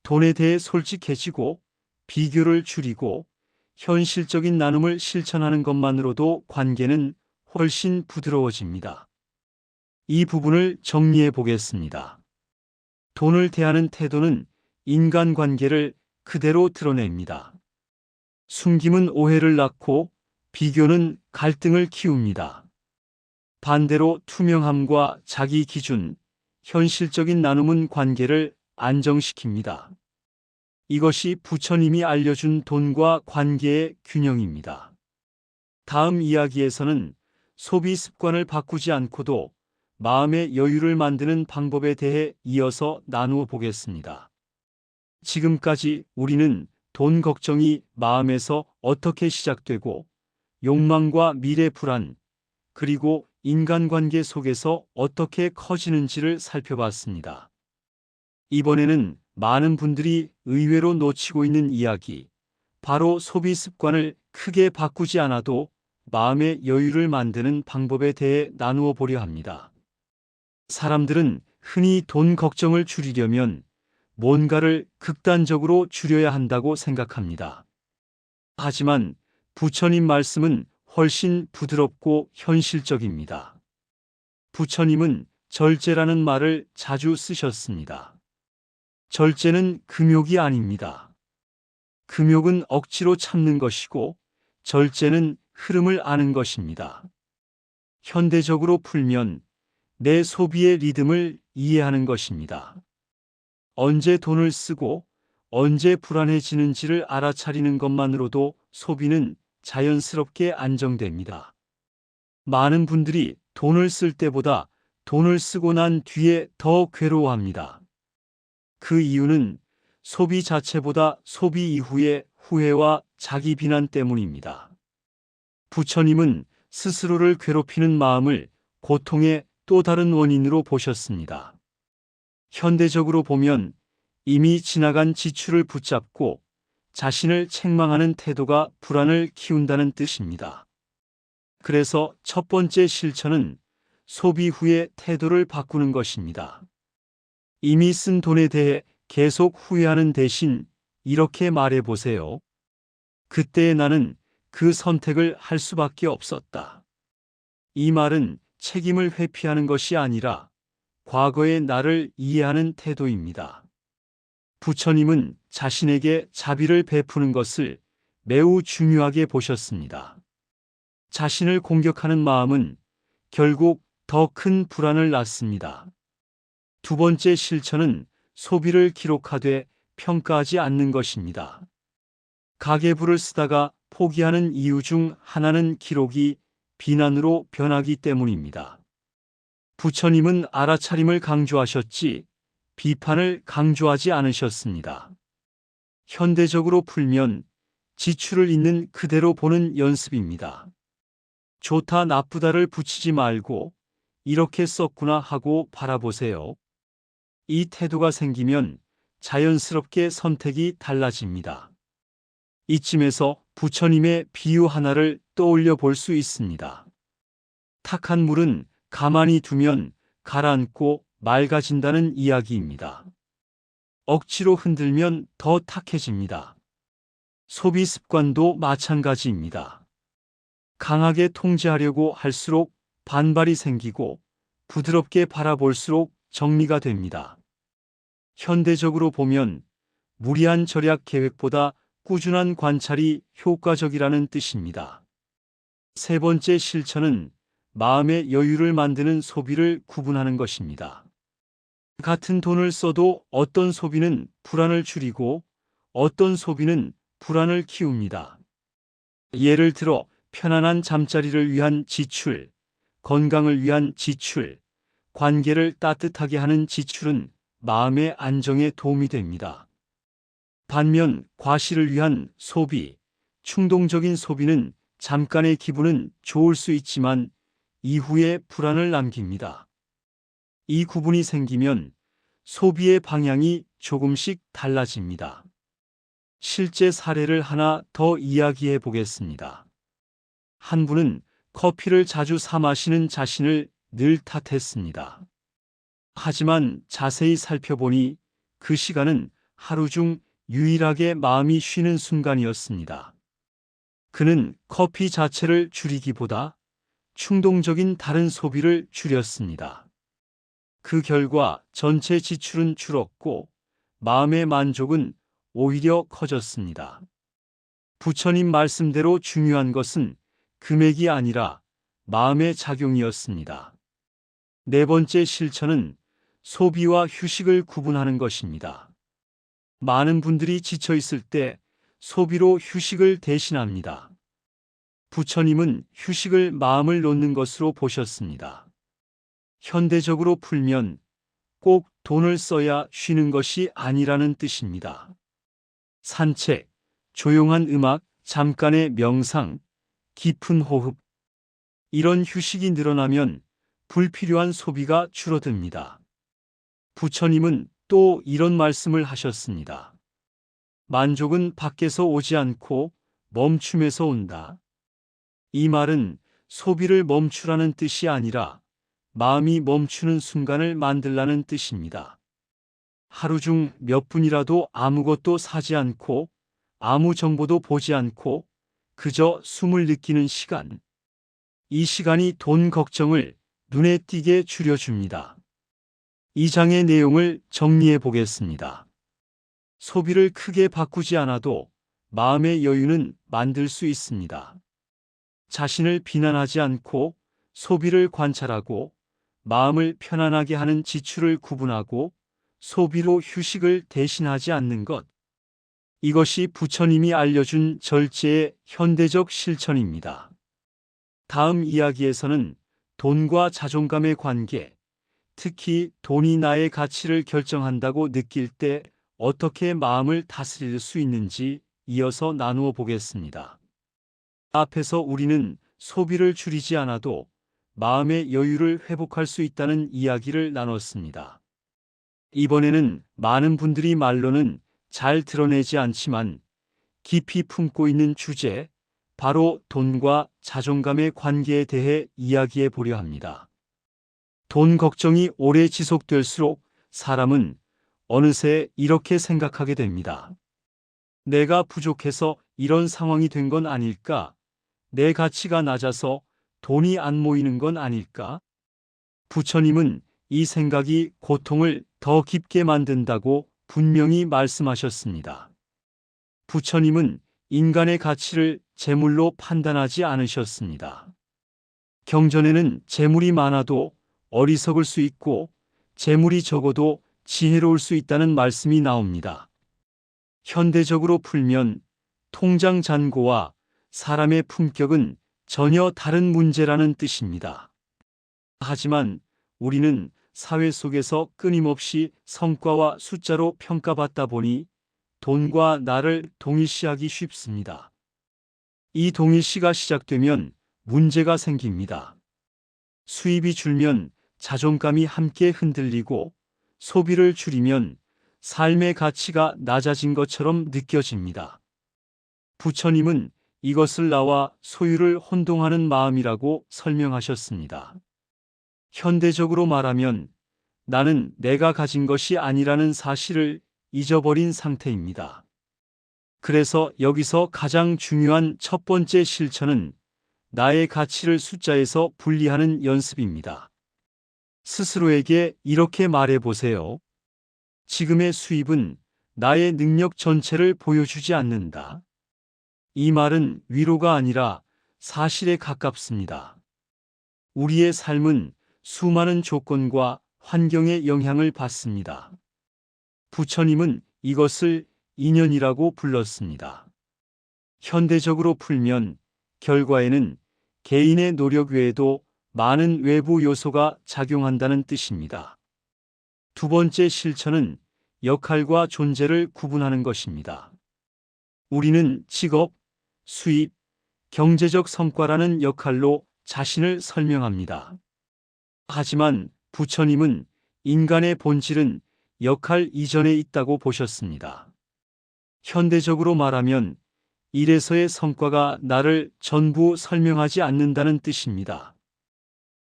돈에 대해 솔직해지고 비교를 줄이고 현실적인 나눔을 실천하는 것만으로도 관계는 훨씬 부드러워집니다. 이 부분을 정리해 보겠습니다. 돈을 대하는 태도는 인간관계를 그대로 드러냅니다. 숨김은 오해를 낳고 비교는 갈등을 키웁니다. 반대로 투명함과 자기 기준, 현실적인 나눔은 관계를 안정시킵니다. 이것이 부처님이 알려준 돈과 관계의 균형입니다. 다음 이야기에서는 소비 습관을 바꾸지 않고도 마음의 여유를 만드는 방법에 대해 이어서 나누어 보겠습니다. 지금까지 우리는 돈 걱정이 마음에서 어떻게 시작되고 욕망과 미래 불안, 그리고 인간관계 속에서 어떻게 커지는지를 살펴봤습니다. 이번에는 많은 분들이 의외로 놓치고 있는 이야기, 바로 소비 습관을 크게 바꾸지 않아도 마음의 여유를 만드는 방법에 대해 나누어 보려 합니다. 사람들은 흔히 돈 걱정을 줄이려면 뭔가를 극단적으로 줄여야 한다고 생각합니다. 하지만 부처님 말씀은 훨씬 부드럽고 현실적입니다. 부처님은 절제라는 말을 자주 쓰셨습니다. 절제는 금욕이 아닙니다. 금욕은 억지로 참는 것이고 절제는 흐름을 아는 것입니다. 현대적으로 풀면 내 소비의 리듬을 이해하는 것입니다. 언제 돈을 쓰고 언제 불안해지는지를 알아차리는 것만으로도 소비는 자연스럽게 안정됩니다. 많은 분들이 돈을 쓸 때보다 돈을 쓰고 난 뒤에 더 괴로워합니다. 그 이유는 소비 자체보다 소비 이후의 후회와 자기 비난 때문입니다. 부처님은 스스로를 괴롭히는 마음을 고통의 또 다른 원인으로 보셨습니다. 현대적으로 보면 이미 지나간 지출을 붙잡고 자신을 책망하는 태도가 불안을 키운다는 뜻입니다. 그래서 첫 번째 실천은 소비 후의 태도를 바꾸는 것입니다. 이미 쓴 돈에 대해 계속 후회하는 대신 이렇게 말해 보세요. 그때 나는 그 선택을 할 수밖에 없었다. 이 말은 책임을 회피하는 것이 아니라 과거의 나를 이해하는 태도입니다. 부처님은 자신에게 자비를 베푸는 것을 매우 중요하게 보셨습니다. 자신을 공격하는 마음은 결국 더 큰 불안을 낳습니다. 두 번째 실천은 소비를 기록하되 평가하지 않는 것입니다. 가계부를 쓰다가 포기하는 이유 중 하나는 기록이 비난으로 변하기 때문입니다. 부처님은 알아차림을 강조하셨지 비판을 강조하지 않으셨습니다. 현대적으로 풀면 지출을 있는 그대로 보는 연습입니다. 좋다 나쁘다를 붙이지 말고 이렇게 썼구나 하고 바라보세요. 이 태도가 생기면 자연스럽게 선택이 달라집니다. 이쯤에서 부처님의 비유 하나를 떠올려 볼 수 있습니다. 탁한 물은 가만히 두면 가라앉고 맑아진다는 이야기입니다. 억지로 흔들면 더 탁해집니다. 소비 습관도 마찬가지입니다. 강하게 통제하려고 할수록 반발이 생기고 부드럽게 바라볼수록 정리가 됩니다. 현대적으로 보면 무리한 절약 계획보다 꾸준한 관찰이 효과적이라는 뜻입니다. 세 번째 실천은 마음의 여유를 만드는 소비를 구분하는 것입니다. 같은 돈을 써도 어떤 소비는 불안을 줄이고 어떤 소비는 불안을 키웁니다. 예를 들어 편안한 잠자리를 위한 지출, 건강을 위한 지출, 관계를 따뜻하게 하는 지출은 마음의 안정에 도움이 됩니다. 반면 과실을 위한 소비, 충동적인 소비는 잠깐의 기분은 좋을 수 있지만 이후에 불안을 남깁니다. 이 구분이 생기면 소비의 방향이 조금씩 달라집니다. 실제 사례를 하나 더 이야기해 보겠습니다. 한 분은 커피를 자주 사 마시는 자신을 늘 탓했습니다. 하지만 자세히 살펴보니 그 시간은 하루 중 유일하게 마음이 쉬는 순간이었습니다. 그는 커피 자체를 줄이기보다 충동적인 다른 소비를 줄였습니다. 그 결과 전체 지출은 줄었고 마음의 만족은 오히려 커졌습니다. 부처님 말씀대로 중요한 것은 금액이 아니라 마음의 작용이었습니다. 네 번째 실천은 소비와 휴식을 구분하는 것입니다. 많은 분들이 지쳐 있을 때 소비로 휴식을 대신합니다. 부처님은 휴식을 마음을 놓는 것으로 보셨습니다. 현대적으로 풀면 꼭 돈을 써야 쉬는 것이 아니라는 뜻입니다. 산책, 조용한 음악, 잠깐의 명상, 깊은 호흡. 이런 휴식이 늘어나면 불필요한 소비가 줄어듭니다. 부처님은 또 이런 말씀을 하셨습니다. 만족은 밖에서 오지 않고 멈춤에서 온다. 이 말은 소비를 멈추라는 뜻이 아니라 마음이 멈추는 순간을 만들라는 뜻입니다. 하루 중 몇 분이라도 아무것도 사지 않고 아무 정보도 보지 않고 그저 숨을 느끼는 시간. 이 시간이 돈 걱정을 눈에 띄게 줄여줍니다. 이 장의 내용을 정리해 보겠습니다. 소비를 크게 바꾸지 않아도 마음의 여유는 만들 수 있습니다. 자신을 비난하지 않고 소비를 관찰하고 마음을 편안하게 하는 지출을 구분하고 소비로 휴식을 대신하지 않는 것. 이것이 부처님이 알려준 절제의 현대적 실천입니다. 다음 이야기에서는 돈과 자존감의 관계, 특히 돈이 나의 가치를 결정한다고 느낄 때 어떻게 마음을 다스릴 수 있는지 이어서 나누어 보겠습니다. 앞에서 우리는 소비를 줄이지 않아도 마음의 여유를 회복할 수 있다는 이야기를 나눴습니다. 이번에는 많은 분들이 말로는 잘 드러내지 않지만 깊이 품고 있는 주제, 바로 돈과 자존감의 관계에 대해 이야기해 보려 합니다. 돈 걱정이 오래 지속될수록 사람은 어느새 이렇게 생각하게 됩니다. 내가 부족해서 이런 상황이 된 건 아닐까? 내 가치가 낮아서 돈이 안 모이는 건 아닐까? 부처님은 이 생각이 고통을 더 깊게 만든다고 분명히 말씀하셨습니다. 부처님은 인간의 가치를 재물로 판단하지 않으셨습니다. 경전에는 재물이 많아도 어리석을 수 있고 재물이 적어도 지혜로울 수 있다는 말씀이 나옵니다. 현대적으로 풀면 통장 잔고와 사람의 품격은 전혀 다른 문제라는 뜻입니다. 하지만 우리는 사회 속에서 끊임없이 성과와 숫자로 평가받다 보니 돈과 나를 동일시하기 쉽습니다. 이 동일시가 시작되면 문제가 생깁니다. 수입이 줄면 자존감이 함께 흔들리고 소비를 줄이면 삶의 가치가 낮아진 것처럼 느껴집니다. 부처님은 이것을 나와 소유를 혼동하는 마음이라고 설명하셨습니다. 현대적으로 말하면 나는 내가 가진 것이 아니라는 사실을 잊어버린 상태입니다. 그래서 여기서 가장 중요한 첫 번째 실천은 나의 가치를 숫자에서 분리하는 연습입니다. 스스로에게 이렇게 말해 보세요. 지금의 수입은 나의 능력 전체를 보여주지 않는다. 이 말은 위로가 아니라 사실에 가깝습니다. 우리의 삶은 수많은 조건과 환경의 영향을 받습니다. 부처님은 이것을 인연이라고 불렀습니다. 현대적으로 풀면 결과에는 개인의 노력 외에도 많은 외부 요소가 작용한다는 뜻입니다. 두 번째 실천은 역할과 존재를 구분하는 것입니다. 우리는 직업, 수입, 경제적 성과라는 역할로 자신을 설명합니다. 하지만 부처님은 인간의 본질은 역할 이전에 있다고 보셨습니다. 현대적으로 말하면 일에서의 성과가 나를 전부 설명하지 않는다는 뜻입니다.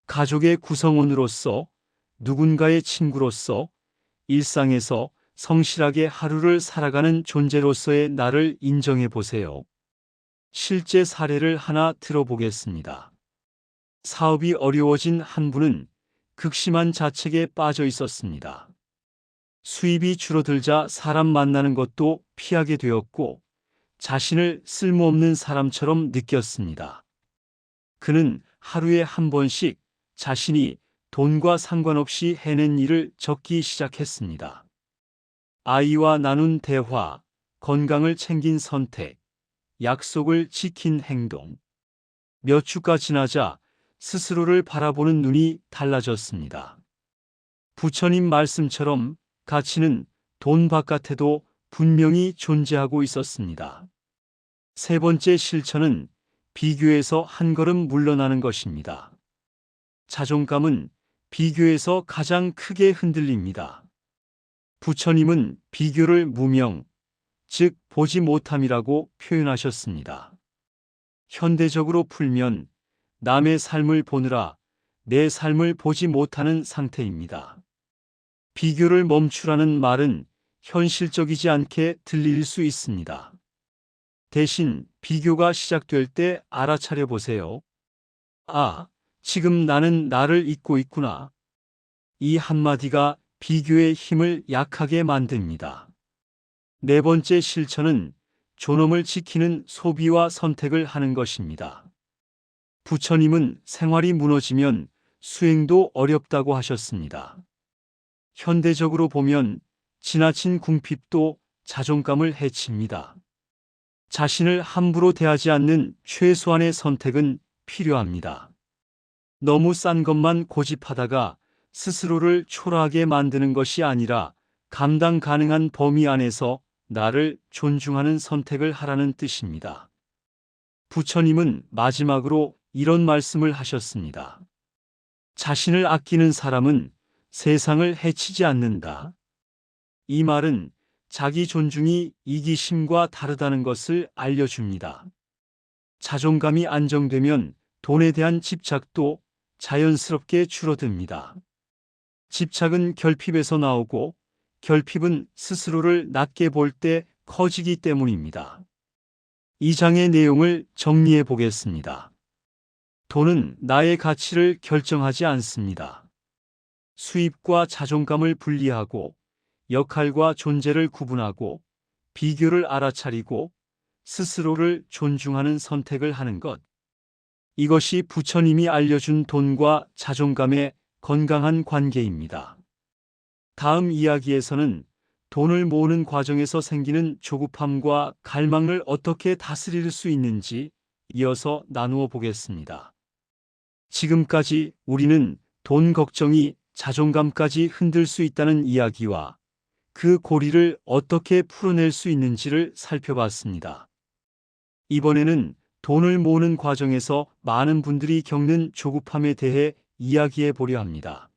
가족의 구성원으로서, 누군가의 친구로서, 일상에서 성실하게 하루를 살아가는 존재로서의 나를 인정해 보세요. 실제 사례를 하나 들어보겠습니다. 사업이 어려워진 한 분은 극심한 자책에 빠져 있었습니다. 수입이 줄어들자 사람 만나는 것도 피하게 되었고 자신을 쓸모없는 사람처럼 느꼈습니다. 그는 하루에 한 번씩 자신이 돈과 상관없이 해낸 일을 적기 시작했습니다. 아이와 나눈 대화, 건강을 챙긴 선택, 약속을 지킨 행동. 몇 주가 지나자 스스로를 바라보는 눈이 달라졌습니다. 부처님 말씀처럼 가치는 돈 바깥에도 분명히 존재하고 있었습니다. 세 번째 실천은 비교에서 한 걸음 물러나는 것입니다. 자존감은 비교에서 가장 크게 흔들립니다. 부처님은 비교를 무명, 즉 보지 못함이라고 표현하셨습니다. 현대적으로 풀면 남의 삶을 보느라 내 삶을 보지 못하는 상태입니다. 비교를 멈추라는 말은 현실적이지 않게 들릴 수 있습니다. 대신 비교가 시작될 때 알아차려 보세요. 아, 지금 나는 나를 잊고 있구나. 이 한마디가 비교의 힘을 약하게 만듭니다. 네 번째 실천은 존엄을 지키는 소비와 선택을 하는 것입니다. 부처님은 생활이 무너지면 수행도 어렵다고 하셨습니다. 현대적으로 보면 지나친 궁핍도 자존감을 해칩니다. 자신을 함부로 대하지 않는 최소한의 선택은 필요합니다. 너무 싼 것만 고집하다가 스스로를 초라하게 만드는 것이 아니라 감당 가능한 범위 안에서 나를 존중하는 선택을 하라는 뜻입니다. 부처님은 마지막으로 이런 말씀을 하셨습니다. 자신을 아끼는 사람은 세상을 해치지 않는다. 이 말은 자기 존중이 이기심과 다르다는 것을 알려줍니다. 자존감이 안정되면 돈에 대한 집착도 자연스럽게 줄어듭니다. 집착은 결핍에서 나오고 결핍은 스스로를 낮게 볼 때 커지기 때문입니다. 이 장의 내용을 정리해 보겠습니다. 돈은 나의 가치를 결정하지 않습니다. 수입과 자존감을 분리하고 역할과 존재를 구분하고 비교를 알아차리고 스스로를 존중하는 선택을 하는 것. 이것이 부처님이 알려준 돈과 자존감의 건강한 관계입니다. 다음 이야기에서는 돈을 모으는 과정에서 생기는 조급함과 갈망을 어떻게 다스릴 수 있는지 이어서 나누어 보겠습니다. 지금까지 우리는 돈 걱정이 자존감까지 흔들 수 있다는 이야기와 그 고리를 어떻게 풀어낼 수 있는지를 살펴봤습니다. 이번에는 돈을 모으는 과정에서 많은 분들이 겪는 조급함에 대해 이야기해 보려 합니다.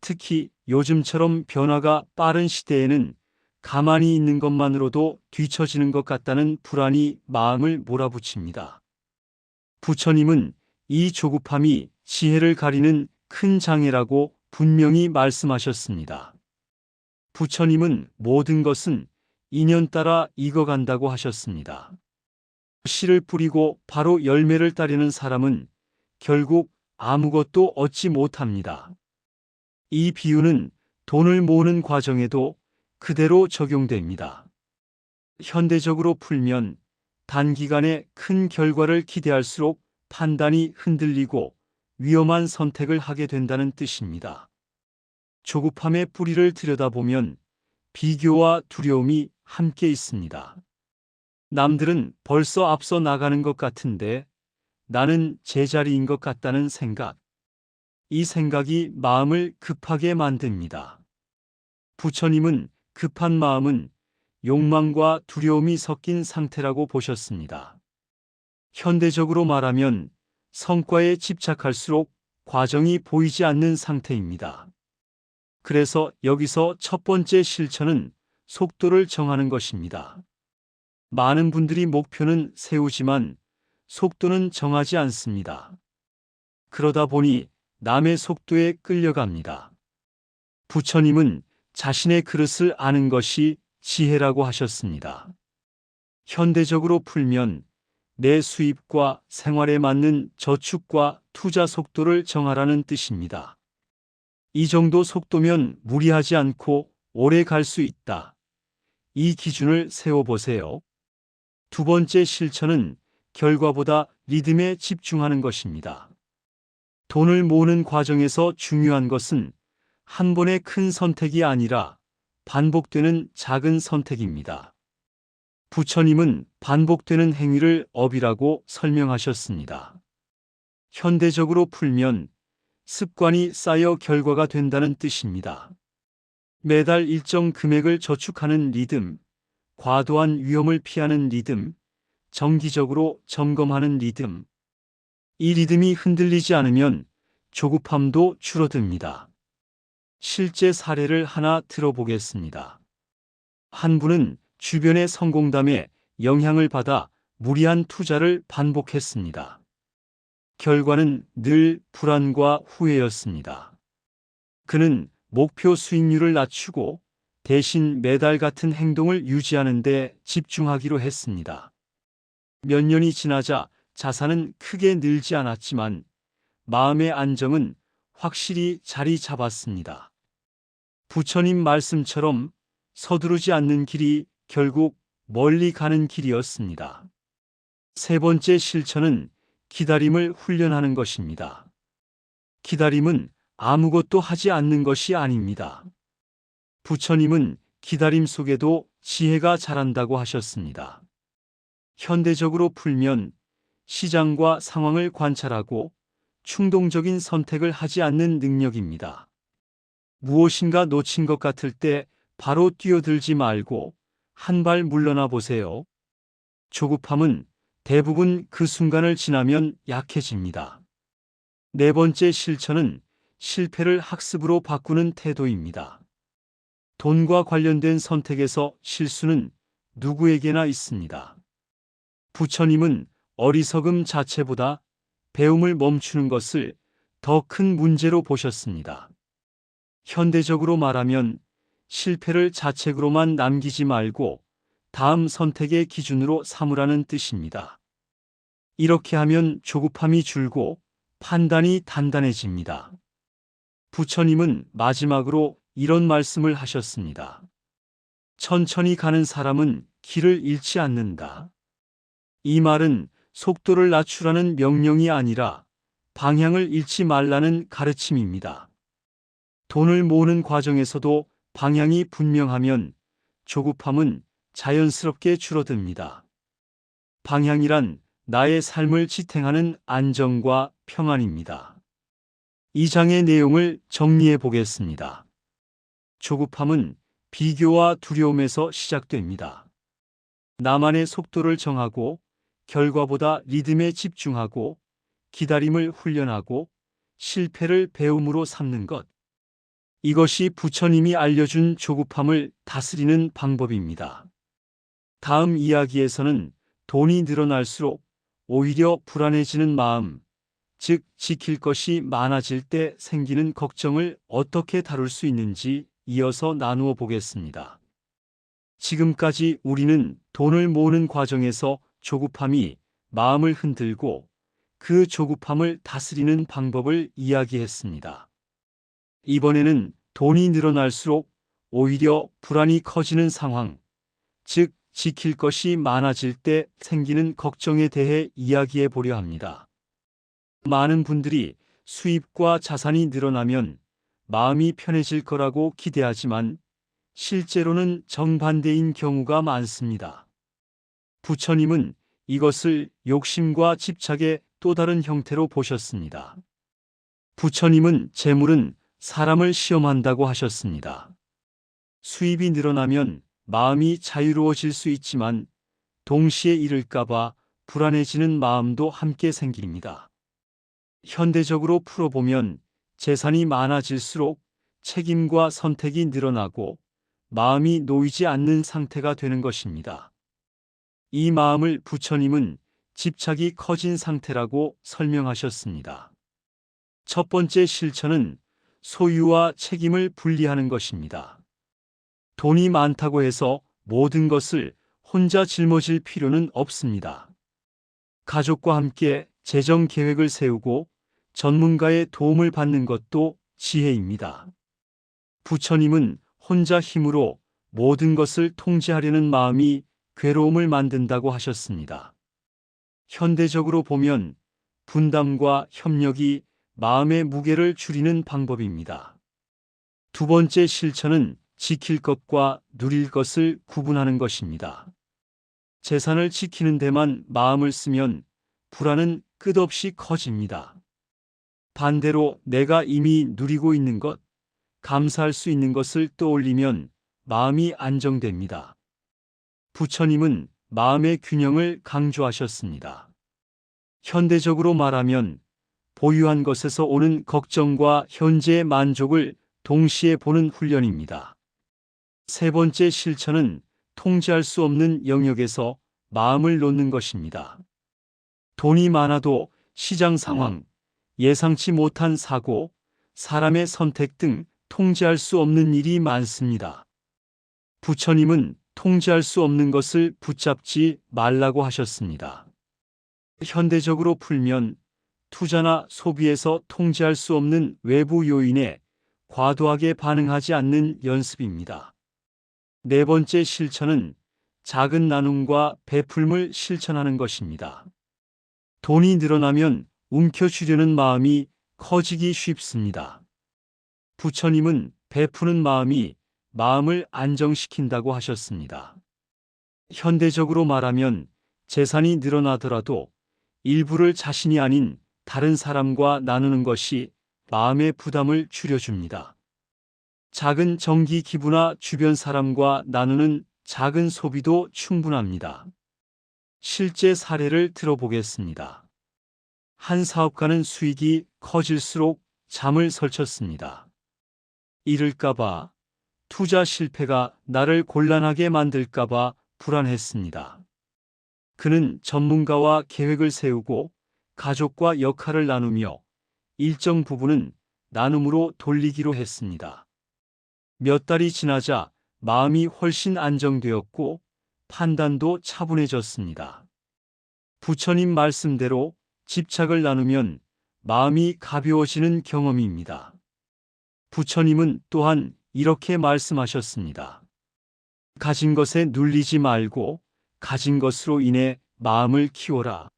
특히 요즘처럼 변화가 빠른 시대에는 가만히 있는 것만으로도 뒤처지는 것 같다는 불안이 마음을 몰아붙입니다. 부처님은 이 조급함이 지혜를 가리는 큰 장애라고 분명히 말씀하셨습니다. 부처님은 모든 것은 인연 따라 익어간다고 하셨습니다. 씨를 뿌리고 바로 열매를 따르는 사람은 결국 아무것도 얻지 못합니다. 이 비유는 돈을 모으는 과정에도 그대로 적용됩니다. 현대적으로 풀면 단기간에 큰 결과를 기대할수록 판단이 흔들리고 위험한 선택을 하게 된다는 뜻입니다. 조급함의 뿌리를 들여다보면 비교와 두려움이 함께 있습니다. 남들은 벌써 앞서 나가는 것 같은데 나는 제자리인 것 같다는 생각. 이 생각이 마음을 급하게 만듭니다. 부처님은 급한 마음은 욕망과 두려움이 섞인 상태라고 보셨습니다. 현대적으로 말하면 성과에 집착할수록 과정이 보이지 않는 상태입니다. 그래서 여기서 첫 번째 실천은 속도를 정하는 것입니다. 많은 분들이 목표는 세우지만 속도는 정하지 않습니다. 그러다 보니 남의 속도에 끌려갑니다. 부처님은 자신의 그릇을 아는 것이 지혜라고 하셨습니다. 현대적으로 풀면 내 수입과 생활에 맞는 저축과 투자 속도를 정하라는 뜻입니다. 이 정도 속도면 무리하지 않고 오래 갈 수 있다. 이 기준을 세워보세요. 두 번째 실천은 결과보다 리듬에 집중하는 것입니다. 돈을 모으는 과정에서 중요한 것은 한 번의 큰 선택이 아니라 반복되는 작은 선택입니다. 부처님은 반복되는 행위를 업이라고 설명하셨습니다. 현대적으로 풀면 습관이 쌓여 결과가 된다는 뜻입니다. 매달 일정 금액을 저축하는 리듬, 과도한 위험을 피하는 리듬, 정기적으로 점검하는 리듬. 이 리듬이 흔들리지 않으면 조급함도 줄어듭니다. 실제 사례를 하나 들어보겠습니다. 한 분은 주변의 성공담에 영향을 받아 무리한 투자를 반복했습니다. 결과는 늘 불안과 후회였습니다. 그는 목표 수익률을 낮추고 대신 매달 같은 행동을 유지하는 데 집중하기로 했습니다. 몇 년이 지나자 자산은 크게 늘지 않았지만 마음의 안정은 확실히 자리 잡았습니다. 부처님 말씀처럼 서두르지 않는 길이 결국 멀리 가는 길이었습니다. 세 번째 실천은 기다림을 훈련하는 것입니다. 기다림은 아무것도 하지 않는 것이 아닙니다. 부처님은 기다림 속에도 지혜가 자란다고 하셨습니다. 현대적으로 풀면 시장과 상황을 관찰하고 충동적인 선택을 하지 않는 능력입니다. 무엇인가 놓친 것 같을 때 바로 뛰어들지 말고 한 발 물러나 보세요. 조급함은 대부분 그 순간을 지나면 약해집니다. 네 번째 실천은 실패를 학습으로 바꾸는 태도입니다. 돈과 관련된 선택에서 실수는 누구에게나 있습니다. 부처님은 어리석음 자체보다 배움을 멈추는 것을 더 큰 문제로 보셨습니다. 현대적으로 말하면 실패를 자책으로만 남기지 말고 다음 선택의 기준으로 삼으라는 뜻입니다. 이렇게 하면 조급함이 줄고 판단이 단단해집니다. 부처님은 마지막으로 이런 말씀을 하셨습니다. 천천히 가는 사람은 길을 잃지 않는다. 이 말은 속도를 낮추라는 명령이 아니라 방향을 잃지 말라는 가르침입니다. 돈을 모으는 과정에서도 방향이 분명하면 조급함은 자연스럽게 줄어듭니다. 방향이란 나의 삶을 지탱하는 안정과 평안입니다. 이 장의 내용을 정리해 보겠습니다. 조급함은 비교와 두려움에서 시작됩니다. 나만의 속도를 정하고 결과보다 리듬에 집중하고 기다림을 훈련하고 실패를 배움으로 삼는 것. 이것이 부처님이 알려준 조급함을 다스리는 방법입니다. 다음 이야기에서는 돈이 늘어날수록 오히려 불안해지는 마음, 즉 지킬 것이 많아질 때 생기는 걱정을 어떻게 다룰 수 있는지 이어서 나누어 보겠습니다. 지금까지 우리는 돈을 모으는 과정에서 조급함이 마음을 흔들고 그 조급함을 다스리는 방법을 이야기했습니다. 이번에는 돈이 늘어날수록 오히려 불안이 커지는 상황, 즉 지킬 것이 많아질 때 생기는 걱정에 대해 이야기해 보려 합니다. 많은 분들이 수입과 자산이 늘어나면 마음이 편해질 거라고 기대하지만 실제로는 정반대인 경우가 많습니다. 부처님은 이것을 욕심과 집착의 또 다른 형태로 보셨습니다. 부처님은 재물은 사람을 시험한다고 하셨습니다. 수입이 늘어나면 마음이 자유로워질 수 있지만 동시에 잃을까봐 불안해지는 마음도 함께 생깁니다. 현대적으로 풀어보면 재산이 많아질수록 책임과 선택이 늘어나고 마음이 놓이지 않는 상태가 되는 것입니다. 이 마음을 부처님은 집착이 커진 상태라고 설명하셨습니다. 첫 번째 실천은 소유와 책임을 분리하는 것입니다. 돈이 많다고 해서 모든 것을 혼자 짊어질 필요는 없습니다. 가족과 함께 재정 계획을 세우고 전문가의 도움을 받는 것도 지혜입니다. 부처님은 혼자 힘으로 모든 것을 통제하려는 마음이 괴로움을 만든다고 하셨습니다. 현대적으로 보면 분담과 협력이 마음의 무게를 줄이는 방법입니다. 두 번째 실천은 지킬 것과 누릴 것을 구분하는 것입니다. 재산을 지키는 데만 마음을 쓰면 불안은 끝없이 커집니다. 반대로 내가 이미 누리고 있는 것, 감사할 수 있는 것을 떠올리면 마음이 안정됩니다. 부처님은 마음의 균형을 강조하셨습니다. 현대적으로 말하면 보유한 것에서 오는 걱정과 현재의 만족을 동시에 보는 훈련입니다. 세 번째 실천은 통제할 수 없는 영역에서 마음을 놓는 것입니다. 돈이 많아도 시장 상황, 예상치 못한 사고, 사람의 선택 등 통제할 수 없는 일이 많습니다. 부처님은 통제할 수 없는 것을 붙잡지 말라고 하셨습니다. 현대적으로 풀면 투자나 소비에서 통제할 수 없는 외부 요인에 과도하게 반응하지 않는 연습입니다. 네 번째 실천은 작은 나눔과 베풀음을 실천하는 것입니다. 돈이 늘어나면 움켜쥐려는 마음이 커지기 쉽습니다. 부처님은 베푸는 마음이 마음을 안정시킨다고 하셨습니다. 현대적으로 말하면 재산이 늘어나더라도 일부를 자신이 아닌 다른 사람과 나누는 것이 마음의 부담을 줄여줍니다. 작은 정기 기부나 주변 사람과 나누는 작은 소비도 충분합니다. 실제 사례를 들어보겠습니다. 한 사업가는 수익이 커질수록 잠을 설쳤습니다. 잃을까봐, 투자 실패가 나를 곤란하게 만들까봐 불안했습니다. 그는 전문가와 계획을 세우고 가족과 역할을 나누며 일정 부분은 나눔으로 돌리기로 했습니다. 몇 달이 지나자 마음이 훨씬 안정되었고 판단도 차분해졌습니다. 부처님 말씀대로 집착을 나누면 마음이 가벼워지는 경험입니다. 부처님은 또한 이렇게 말씀하셨습니다. 가진 것에 눌리지 말고 가진 것으로 인해 마음을 키워라.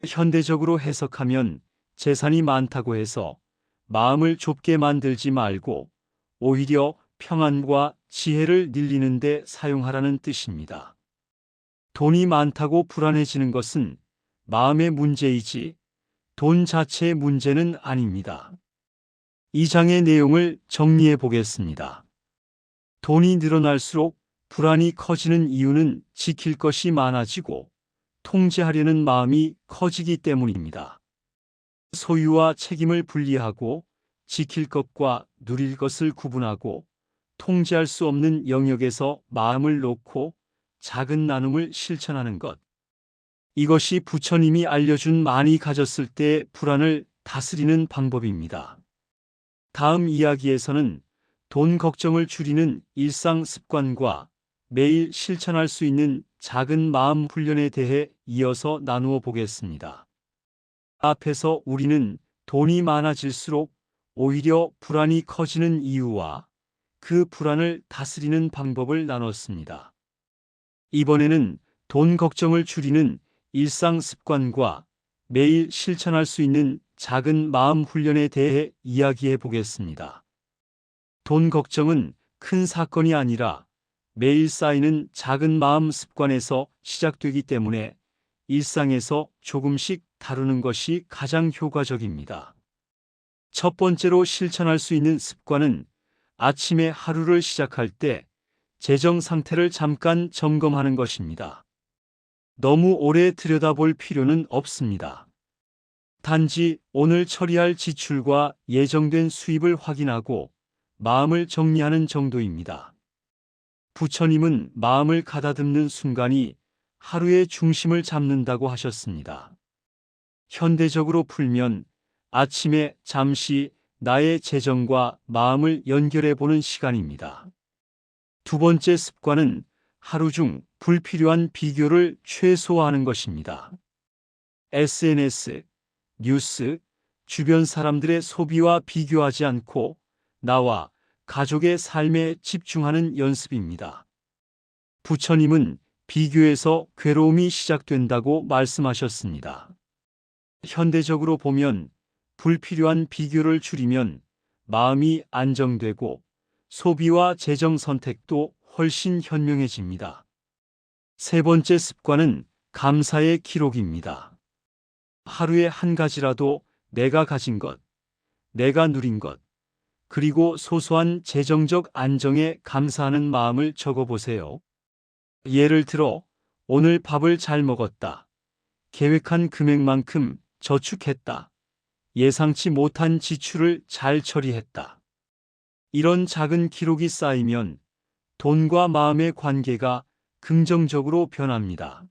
현대적으로 해석하면 재산이 많다고 해서 마음을 좁게 만들지 말고 오히려 평안과 지혜를 늘리는 데 사용하라는 뜻입니다. 돈이 많다고 불안해지는 것은 마음의 문제이지 돈 자체의 문제는 아닙니다. 이 장의 내용을 정리해 보겠습니다. 돈이 늘어날수록 불안이 커지는 이유는 지킬 것이 많아지고 통제하려는 마음이 커지기 때문입니다. 소유와 책임을 분리하고 지킬 것과 누릴 것을 구분하고 통제할 수 없는 영역에서 마음을 놓고 작은 나눔을 실천하는 것. 이것이 부처님이 알려준 많이 가졌을 때의 불안을 다스리는 방법입니다. 다음 이야기에서는 돈 걱정을 줄이는 일상 습관과 매일 실천할 수 있는 작은 마음 훈련에 대해 이어서 나누어 보겠습니다. 앞에서 우리는 돈이 많아질수록 오히려 불안이 커지는 이유와 그 불안을 다스리는 방법을 나눴습니다. 이번에는 돈 걱정을 줄이는 일상 습관과 매일 실천할 수 있는 작은 마음 훈련에 대해 이야기해 보겠습니다. 돈 걱정은 큰 사건이 아니라 매일 쌓이는 작은 마음 습관에서 시작되기 때문에 일상에서 조금씩 다루는 것이 가장 효과적입니다. 첫 번째로 실천할 수 있는 습관은 아침에 하루를 시작할 때 재정 상태를 잠깐 점검하는 것입니다. 너무 오래 들여다볼 필요는 없습니다. 단지 오늘 처리할 지출과 예정된 수입을 확인하고 마음을 정리하는 정도입니다. 부처님은 마음을 가다듬는 순간이 하루의 중심을 잡는다고 하셨습니다. 현대적으로 풀면 아침에 잠시 나의 재정과 마음을 연결해 보는 시간입니다. 두 번째 습관은 하루 중 불필요한 비교를 최소화하는 것입니다. SNS, 뉴스, 주변 사람들의 소비와 비교하지 않고 나와 가족의 삶에 집중하는 연습입니다. 부처님은 비교에서 괴로움이 시작된다고 말씀하셨습니다. 현대적으로 보면 불필요한 비교를 줄이면 마음이 안정되고 소비와 재정 선택도 훨씬 현명해집니다. 세 번째 습관은 감사의 기록입니다. 하루에 한 가지라도 내가 가진 것, 내가 누린 것, 그리고 소소한 재정적 안정에 감사하는 마음을 적어보세요. 예를 들어, 오늘 밥을 잘 먹었다. 계획한 금액만큼 저축했다. 예상치 못한 지출을 잘 처리했다. 이런 작은 기록이 쌓이면 돈과 마음의 관계가 긍정적으로 변합니다.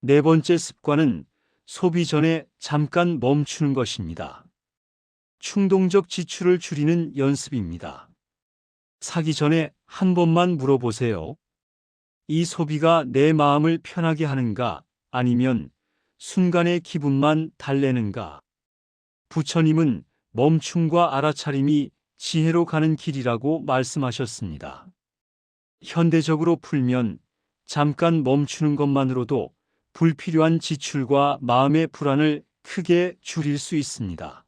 네 번째 습관은 소비 전에 잠깐 멈추는 것입니다. 충동적 지출을 줄이는 연습입니다. 사기 전에 한 번만 물어보세요. 이 소비가 내 마음을 편하게 하는가 아니면 순간의 기분만 달래는가? 부처님은 멈춤과 알아차림이 지혜로 가는 길이라고 말씀하셨습니다. 현대적으로 풀면 잠깐 멈추는 것만으로도 불필요한 지출과 마음의 불안을 크게 줄일 수 있습니다.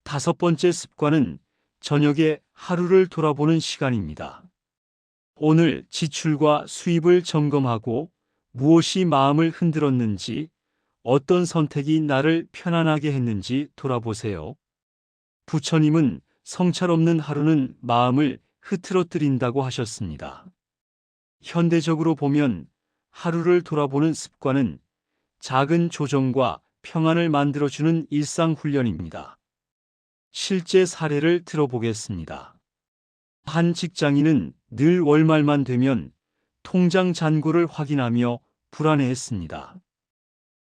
다섯 번째 습관은 저녁에 하루를 돌아보는 시간입니다. 오늘 지출과 수입을 점검하고 무엇이 마음을 흔들었는지, 어떤 선택이 나를 편안하게 했는지 돌아보세요. 부처님은 성찰 없는 하루는 마음을 흐트러뜨린다고 하셨습니다. 현대적으로 보면 하루를 돌아보는 습관은 작은 조정과 평안을 만들어주는 일상 훈련입니다. 실제 사례를 들어보겠습니다. 한 직장인은 늘 월말만 되면 통장 잔고를 확인하며 불안해했습니다.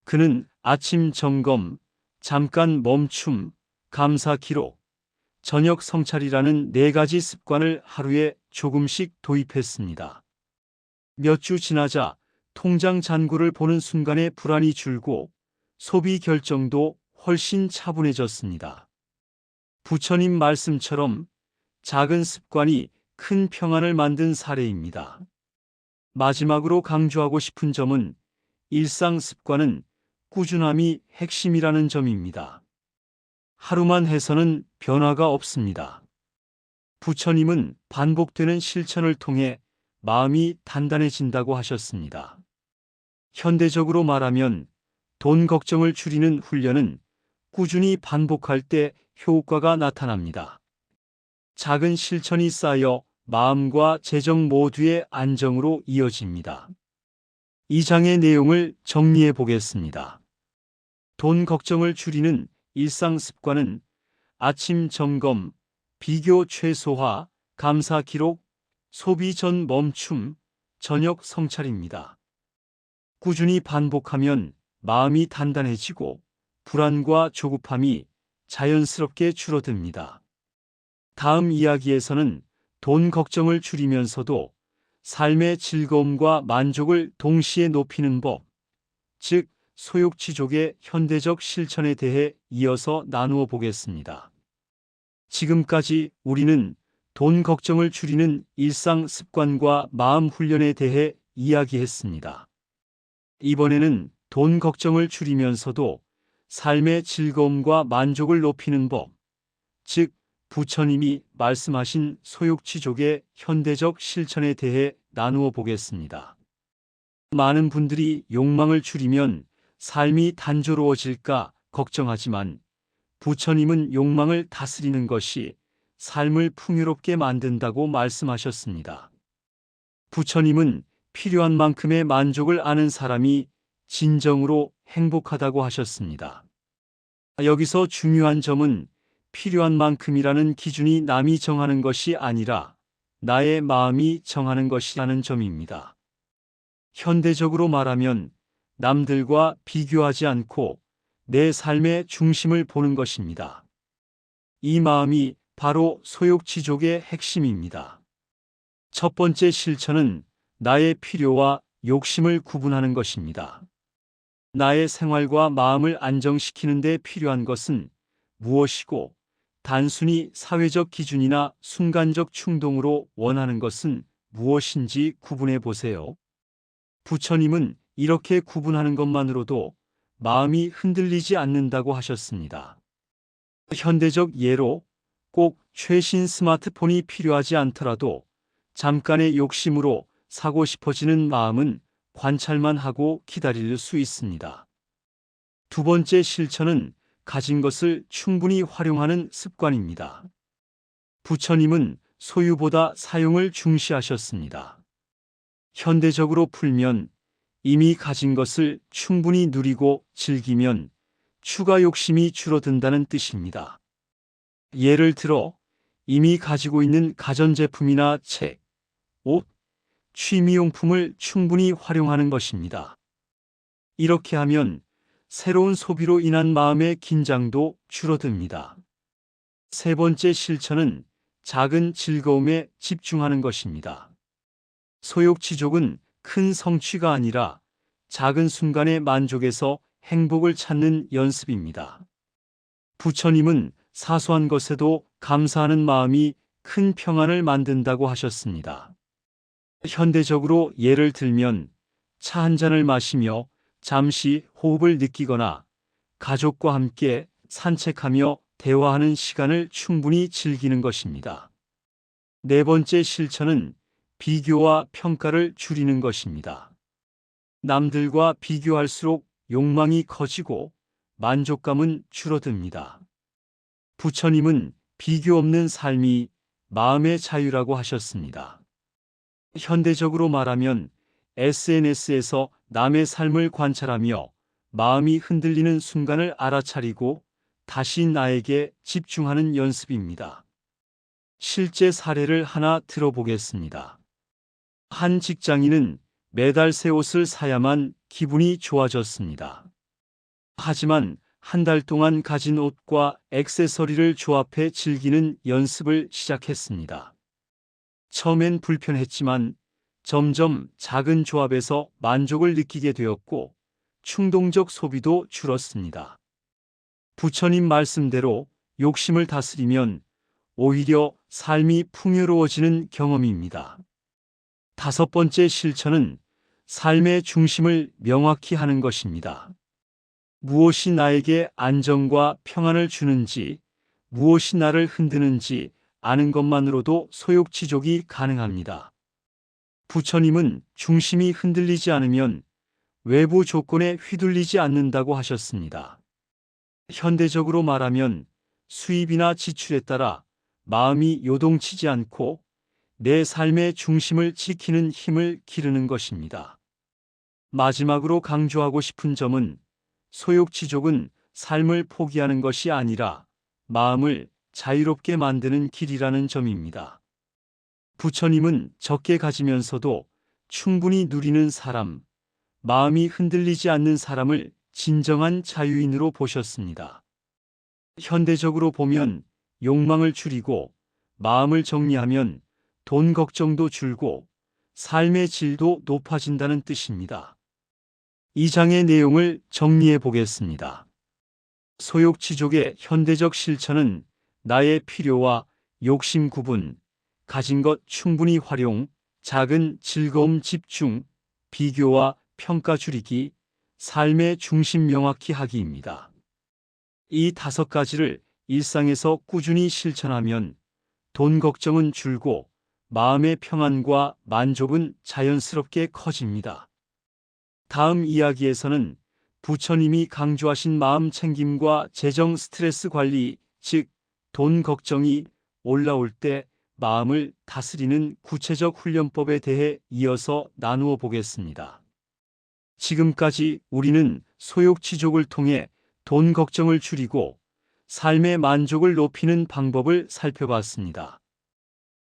그는 아침 점검, 잠깐 멈춤, 감사 기록, 저녁 성찰이라는 4가지 습관을 하루에 조금씩 도입했습니다. 몇 주 지나자 통장 잔고를 보는 순간에 불안이 줄고 소비 결정도 훨씬 차분해졌습니다. 부처님 말씀처럼 작은 습관이 큰 평안을 만든 사례입니다. 마지막으로 강조하고 싶은 점은 일상 습관은 꾸준함이 핵심이라는 점입니다. 하루만 해서는 변화가 없습니다. 부처님은 반복되는 실천을 통해 마음이 단단해진다고 하셨습니다. 현대적으로 말하면 돈 걱정을 줄이는 훈련은 꾸준히 반복할 때 효과가 나타납니다. 작은 실천이 쌓여 마음과 재정 모두의 안정으로 이어집니다. 이 장의 내용을 정리해 보겠습니다. 돈 걱정을 줄이는 일상 습관은 아침 점검, 비교 최소화, 감사 기록, 소비 전 멈춤, 저녁 성찰입니다. 꾸준히 반복하면 마음이 단단해지고 불안과 조급함이 자연스럽게 줄어듭니다. 다음 이야기에서는 돈 걱정을 줄이면서도 삶의 즐거움과 만족을 동시에 높이는 법, 즉 소욕취족의 현대적 실천에 대해 이어서 나누어 보겠습니다. 지금까지 우리는 돈 걱정을 줄이는 일상 습관과 마음 훈련에 대해 이야기했습니다. 이번에는 돈 걱정을 줄이면서도 삶의 즐거움과 만족을 높이는 법, 즉 부처님이 말씀하신 소욕취족의 현대적 실천에 대해 나누어 보겠습니다. 많은 분들이 욕망을 줄이면 삶이 단조로워질까 걱정하지만 부처님은 욕망을 다스리는 것이 삶을 풍요롭게 만든다고 말씀하셨습니다. 부처님은 필요한 만큼의 만족을 아는 사람이 진정으로 행복하다고 하셨습니다. 여기서 중요한 점은 필요한 만큼이라는 기준이 남이 정하는 것이 아니라 나의 마음이 정하는 것이라는 점입니다. 현대적으로 말하면 남들과 비교하지 않고 내 삶의 중심을 보는 것입니다. 이 마음이 바로 소욕취족의 핵심입니다. 첫 번째 실천은 나의 필요와 욕심을 구분하는 것입니다. 나의 생활과 마음을 안정시키는 데 필요한 것은 무엇이고 단순히 사회적 기준이나 순간적 충동으로 원하는 것은 무엇인지 구분해 보세요. 부처님은 이렇게 구분하는 것만으로도 마음이 흔들리지 않는다고 하셨습니다. 현대적 예로 꼭 최신 스마트폰이 필요하지 않더라도 잠깐의 욕심으로 사고 싶어지는 마음은 관찰만 하고 기다릴 수 있습니다. 두 번째 실천은 가진 것을 충분히 활용하는 습관입니다. 부처님은 소유보다 사용을 중시하셨습니다. 현대적으로 풀면 이미 가진 것을 충분히 누리고 즐기면 추가 욕심이 줄어든다는 뜻입니다. 예를 들어 이미 가지고 있는 가전제품이나 책, 옷, 취미용품을 충분히 활용하는 것입니다. 이렇게 하면 새로운 소비로 인한 마음의 긴장도 줄어듭니다. 세 번째 실천은 작은 즐거움에 집중하는 것입니다. 소욕취족은 큰 성취가 아니라 작은 순간의 만족에서 행복을 찾는 연습입니다. 부처님은 사소한 것에도 감사하는 마음이 큰 평안을 만든다고 하셨습니다. 현대적으로 예를 들면 차 한 잔을 마시며 잠시 호흡을 느끼거나 가족과 함께 산책하며 대화하는 시간을 충분히 즐기는 것입니다. 네 번째 실천은 비교와 평가를 줄이는 것입니다. 남들과 비교할수록 욕망이 커지고 만족감은 줄어듭니다. 부처님은 비교 없는 삶이 마음의 자유라고 하셨습니다. 현대적으로 말하면 SNS에서 남의 삶을 관찰하며 마음이 흔들리는 순간을 알아차리고 다시 나에게 집중하는 연습입니다. 실제 사례를 하나 들어보겠습니다. 한 직장인은 매달 새 옷을 사야만 기분이 좋아졌습니다. 하지만 한 달 동안 가진 옷과 액세서리를 조합해 즐기는 연습을 시작했습니다. 처음엔 불편했지만 점점 작은 조합에서 만족을 느끼게 되었고 충동적 소비도 줄었습니다. 부처님 말씀대로 욕심을 다스리면 오히려 삶이 풍요로워지는 경험입니다. 다섯 번째 실천은 삶의 중심을 명확히 하는 것입니다. 무엇이 나에게 안정과 평안을 주는지, 무엇이 나를 흔드는지 아는 것만으로도 소욕지족이 가능합니다. 부처님은 중심이 흔들리지 않으면 외부 조건에 휘둘리지 않는다고 하셨습니다. 현대적으로 말하면 수입이나 지출에 따라 마음이 요동치지 않고 내 삶의 중심을 지키는 힘을 기르는 것입니다. 마지막으로 강조하고 싶은 점은 소욕지족은 삶을 포기하는 것이 아니라 마음을 자유롭게 만드는 길이라는 점입니다. 부처님은 적게 가지면서도 충분히 누리는 사람, 마음이 흔들리지 않는 사람을 진정한 자유인으로 보셨습니다. 현대적으로 보면 욕망을 줄이고 마음을 정리하면 돈 걱정도 줄고 삶의 질도 높아진다는 뜻입니다. 이 장의 내용을 정리해 보겠습니다. 소욕지족의 현대적 실천은 나의 필요와 욕심 구분, 가진 것 충분히 활용, 작은 즐거움 집중, 비교와 평가 줄이기, 삶의 중심 명확히 하기입니다. 이 다섯 가지를 일상에서 꾸준히 실천하면 돈 걱정은 줄고 마음의 평안과 만족은 자연스럽게 커집니다. 다음 이야기에서는 부처님이 강조하신 마음 챙김과 재정 스트레스 관리, 즉 돈 걱정이 올라올 때 마음을 다스리는 구체적 훈련법에 대해 이어서 나누어 보겠습니다. 지금까지 우리는 소욕지족을 통해 돈 걱정을 줄이고 삶의 만족을 높이는 방법을 살펴봤습니다.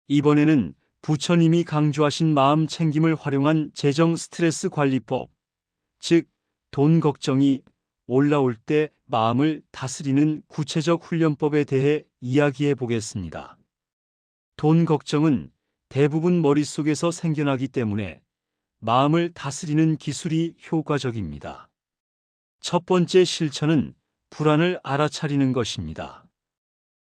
이번에는 부처님이 강조하신 마음 챙김을 활용한 재정 스트레스 관리법, 즉 돈 걱정이 올라올 때 마음을 다스리는 구체적 훈련법에 대해 이야기해 보겠습니다. 돈 걱정은 대부분 머릿속에서 생겨나기 때문에 마음을 다스리는 기술이 효과적입니다. 첫 번째 실천은 불안을 알아차리는 것입니다.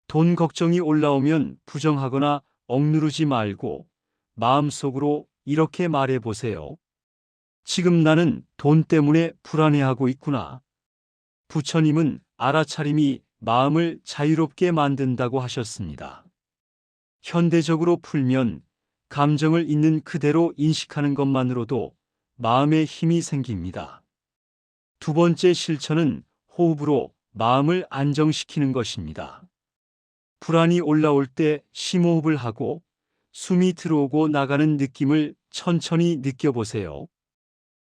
돈 걱정이 올라오면 부정하거나 억누르지 말고 마음속으로 이렇게 말해 보세요. 지금 나는 돈 때문에 불안해하고 있구나. 부처님은 알아차림이 마음을 자유롭게 만든다고 하셨습니다. 현대적으로 풀면 감정을 있는 그대로 인식하는 것만으로도 마음에 힘이 생깁니다. 두 번째 실천은 호흡으로 마음을 안정시키는 것입니다. 불안이 올라올 때 심호흡을 하고 숨이 들어오고 나가는 느낌을 천천히 느껴보세요.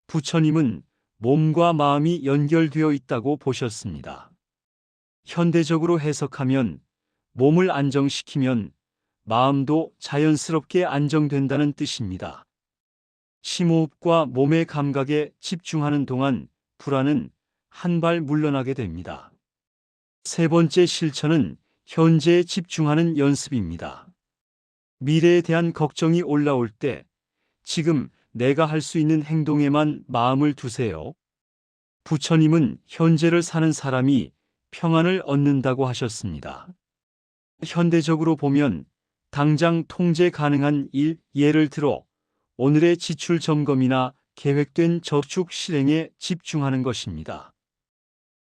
부처님은 몸과 마음이 연결되어 있다고 보셨습니다. 현대적으로 해석하면 몸을 안정시키면 마음도 자연스럽게 안정된다는 뜻입니다. 심호흡과 몸의 감각에 집중하는 동안 불안은 한 발 물러나게 됩니다. 세 번째 실천은 현재에 집중하는 연습입니다. 미래에 대한 걱정이 올라올 때 지금 내가 할 수 있는 행동에만 마음을 두세요. 부처님은 현재를 사는 사람이 평안을 얻는다고 하셨습니다. 현대적으로 보면 당장 통제 가능한 일, 예를 들어 오늘의 지출 점검이나 계획된 저축 실행에 집중하는 것입니다.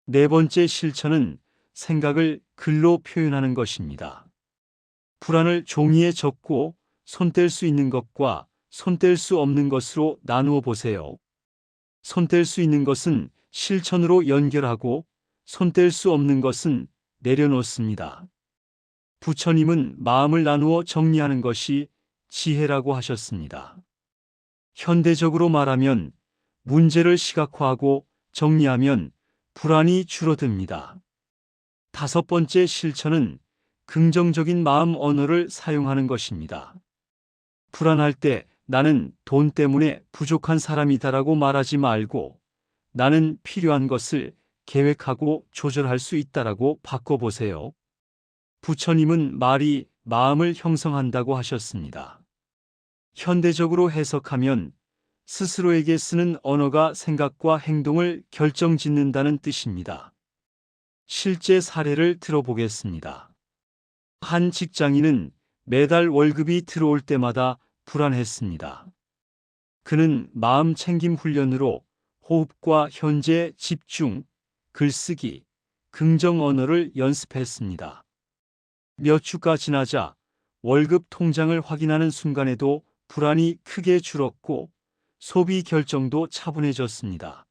네 번째 실천은 생각을 글로 표현하는 것입니다. 불안을 종이에 적고 손뗄 수 있는 것과 손뗄 수 없는 것으로 나누어 보세요. 손뗄 수 있는 것은 실천으로 연결하고 손뗄 수 없는 것은 내려놓습니다. 부처님은 마음을 나누어 정리하는 것이 지혜라고 하셨습니다. 현대적으로 말하면 문제를 시각화하고 정리하면 불안이 줄어듭니다. 다섯 번째 실천은 긍정적인 마음 언어를 사용하는 것입니다. 불안할 때 나는 돈 때문에 부족한 사람이다라고 말하지 말고 나는 필요한 것을 계획하고 조절할 수 있다라고 바꿔보세요. 부처님은 말이 마음을 형성한다고 하셨습니다. 현대적으로 해석하면 스스로에게 쓰는 언어가 생각과 행동을 결정짓는다는 뜻입니다. 실제 사례를 들어보겠습니다. 한 직장인은 매달 월급이 들어올 때마다 불안했습니다. 그는 마음 챙김 훈련으로 호흡과 현재 집중, 글쓰기, 긍정 언어를 연습했습니다. 몇 주가 지나자 월급 통장을 확인하는 순간에도 불안이 크게 줄었고 소비 결정도 차분해졌습니다.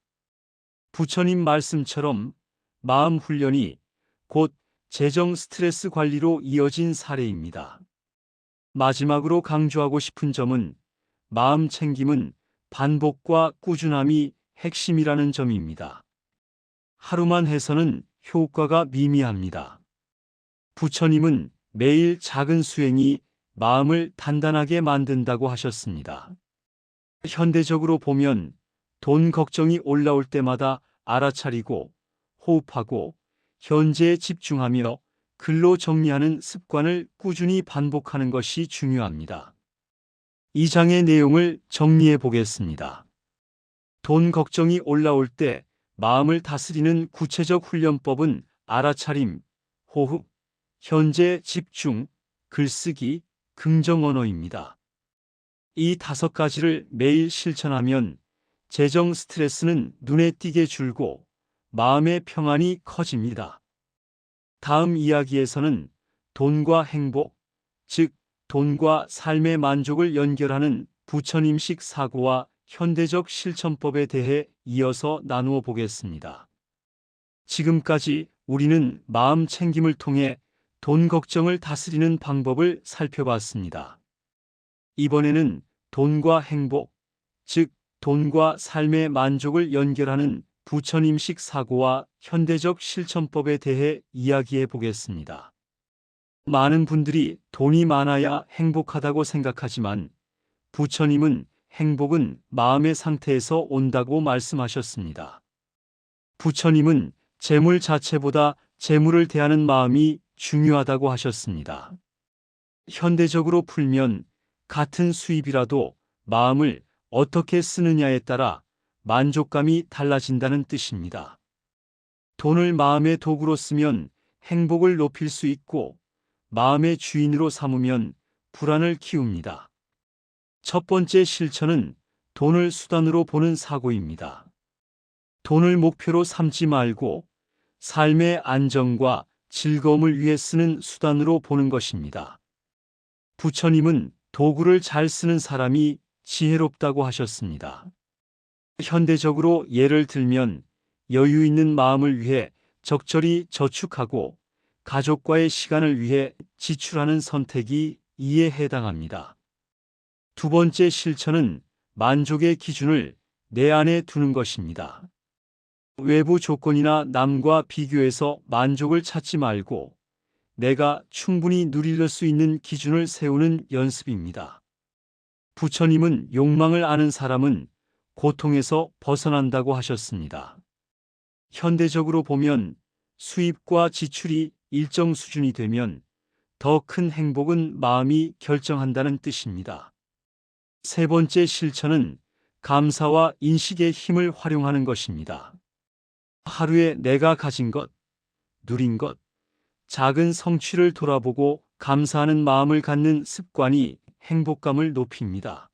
부처님 말씀처럼 마음 훈련이 곧 재정 스트레스 관리로 이어진 사례입니다. 마지막으로 강조하고 싶은 점은 마음 챙김은 반복과 꾸준함이 핵심이라는 점입니다. 하루만 해서는 효과가 미미합니다. 부처님은 매일 작은 수행이 마음을 단단하게 만든다고 하셨습니다. 현대적으로 보면 돈 걱정이 올라올 때마다 알아차리고 호흡하고 현재에 집중하며 글로 정리하는 습관을 꾸준히 반복하는 것이 중요합니다. 이 장의 내용을 정리해 보겠습니다. 돈 걱정이 올라올 때 마음을 다스리는 구체적 훈련법은 알아차림, 호흡, 현재 집중, 글쓰기, 긍정 언어입니다. 이 5가지를 매일 실천하면 재정 스트레스는 눈에 띄게 줄고 마음의 평안이 커집니다. 다음 이야기에서는 돈과 행복, 즉 돈과 삶의 만족을 연결하는 부처님식 사고와 현대적 실천법에 대해 이어서 나누어 보겠습니다. 지금까지 우리는 마음 챙김을 통해 돈 걱정을 다스리는 방법을 살펴봤습니다. 이번에는 돈과 행복, 즉 돈과 삶의 만족을 연결하는 부처님식 사고와 현대적 실천법에 대해 이야기해 보겠습니다. 많은 분들이 돈이 많아야 행복하다고 생각하지만 부처님은 행복은 마음의 상태에서 온다고 말씀하셨습니다. 부처님은 재물 자체보다 재물을 대하는 마음이 중요하다고 하셨습니다. 현대적으로 풀면 같은 수입이라도 마음을 어떻게 쓰느냐에 따라 만족감이 달라진다는 뜻입니다. 돈을 마음의 도구로 쓰면 행복을 높일 수 있고 마음의 주인으로 삼으면 불안을 키웁니다. 첫 번째 실천은 돈을 수단으로 보는 사고입니다. 돈을 목표로 삼지 말고 삶의 안정과 즐거움을 위해 쓰는 수단으로 보는 것입니다. 부처님은 도구를 잘 쓰는 사람이 지혜롭다고 하셨습니다. 현대적으로 예를 들면 여유 있는 마음을 위해 적절히 저축하고 가족과의 시간을 위해 지출하는 선택이 이에 해당합니다. 두 번째 실천은 만족의 기준을 내 안에 두는 것입니다. 외부 조건이나 남과 비교해서 만족을 찾지 말고 내가 충분히 누릴 수 있는 기준을 세우는 연습입니다. 부처님은 욕망을 아는 사람은 고통에서 벗어난다고 하셨습니다. 현대적으로 보면 수입과 지출이 일정 수준이 되면 더 큰 행복은 마음이 결정한다는 뜻입니다. 세 번째 실천은 감사와 인식의 힘을 활용하는 것입니다. 하루에 내가 가진 것, 누린 것, 작은 성취를 돌아보고 감사하는 마음을 갖는 습관이 행복감을 높입니다.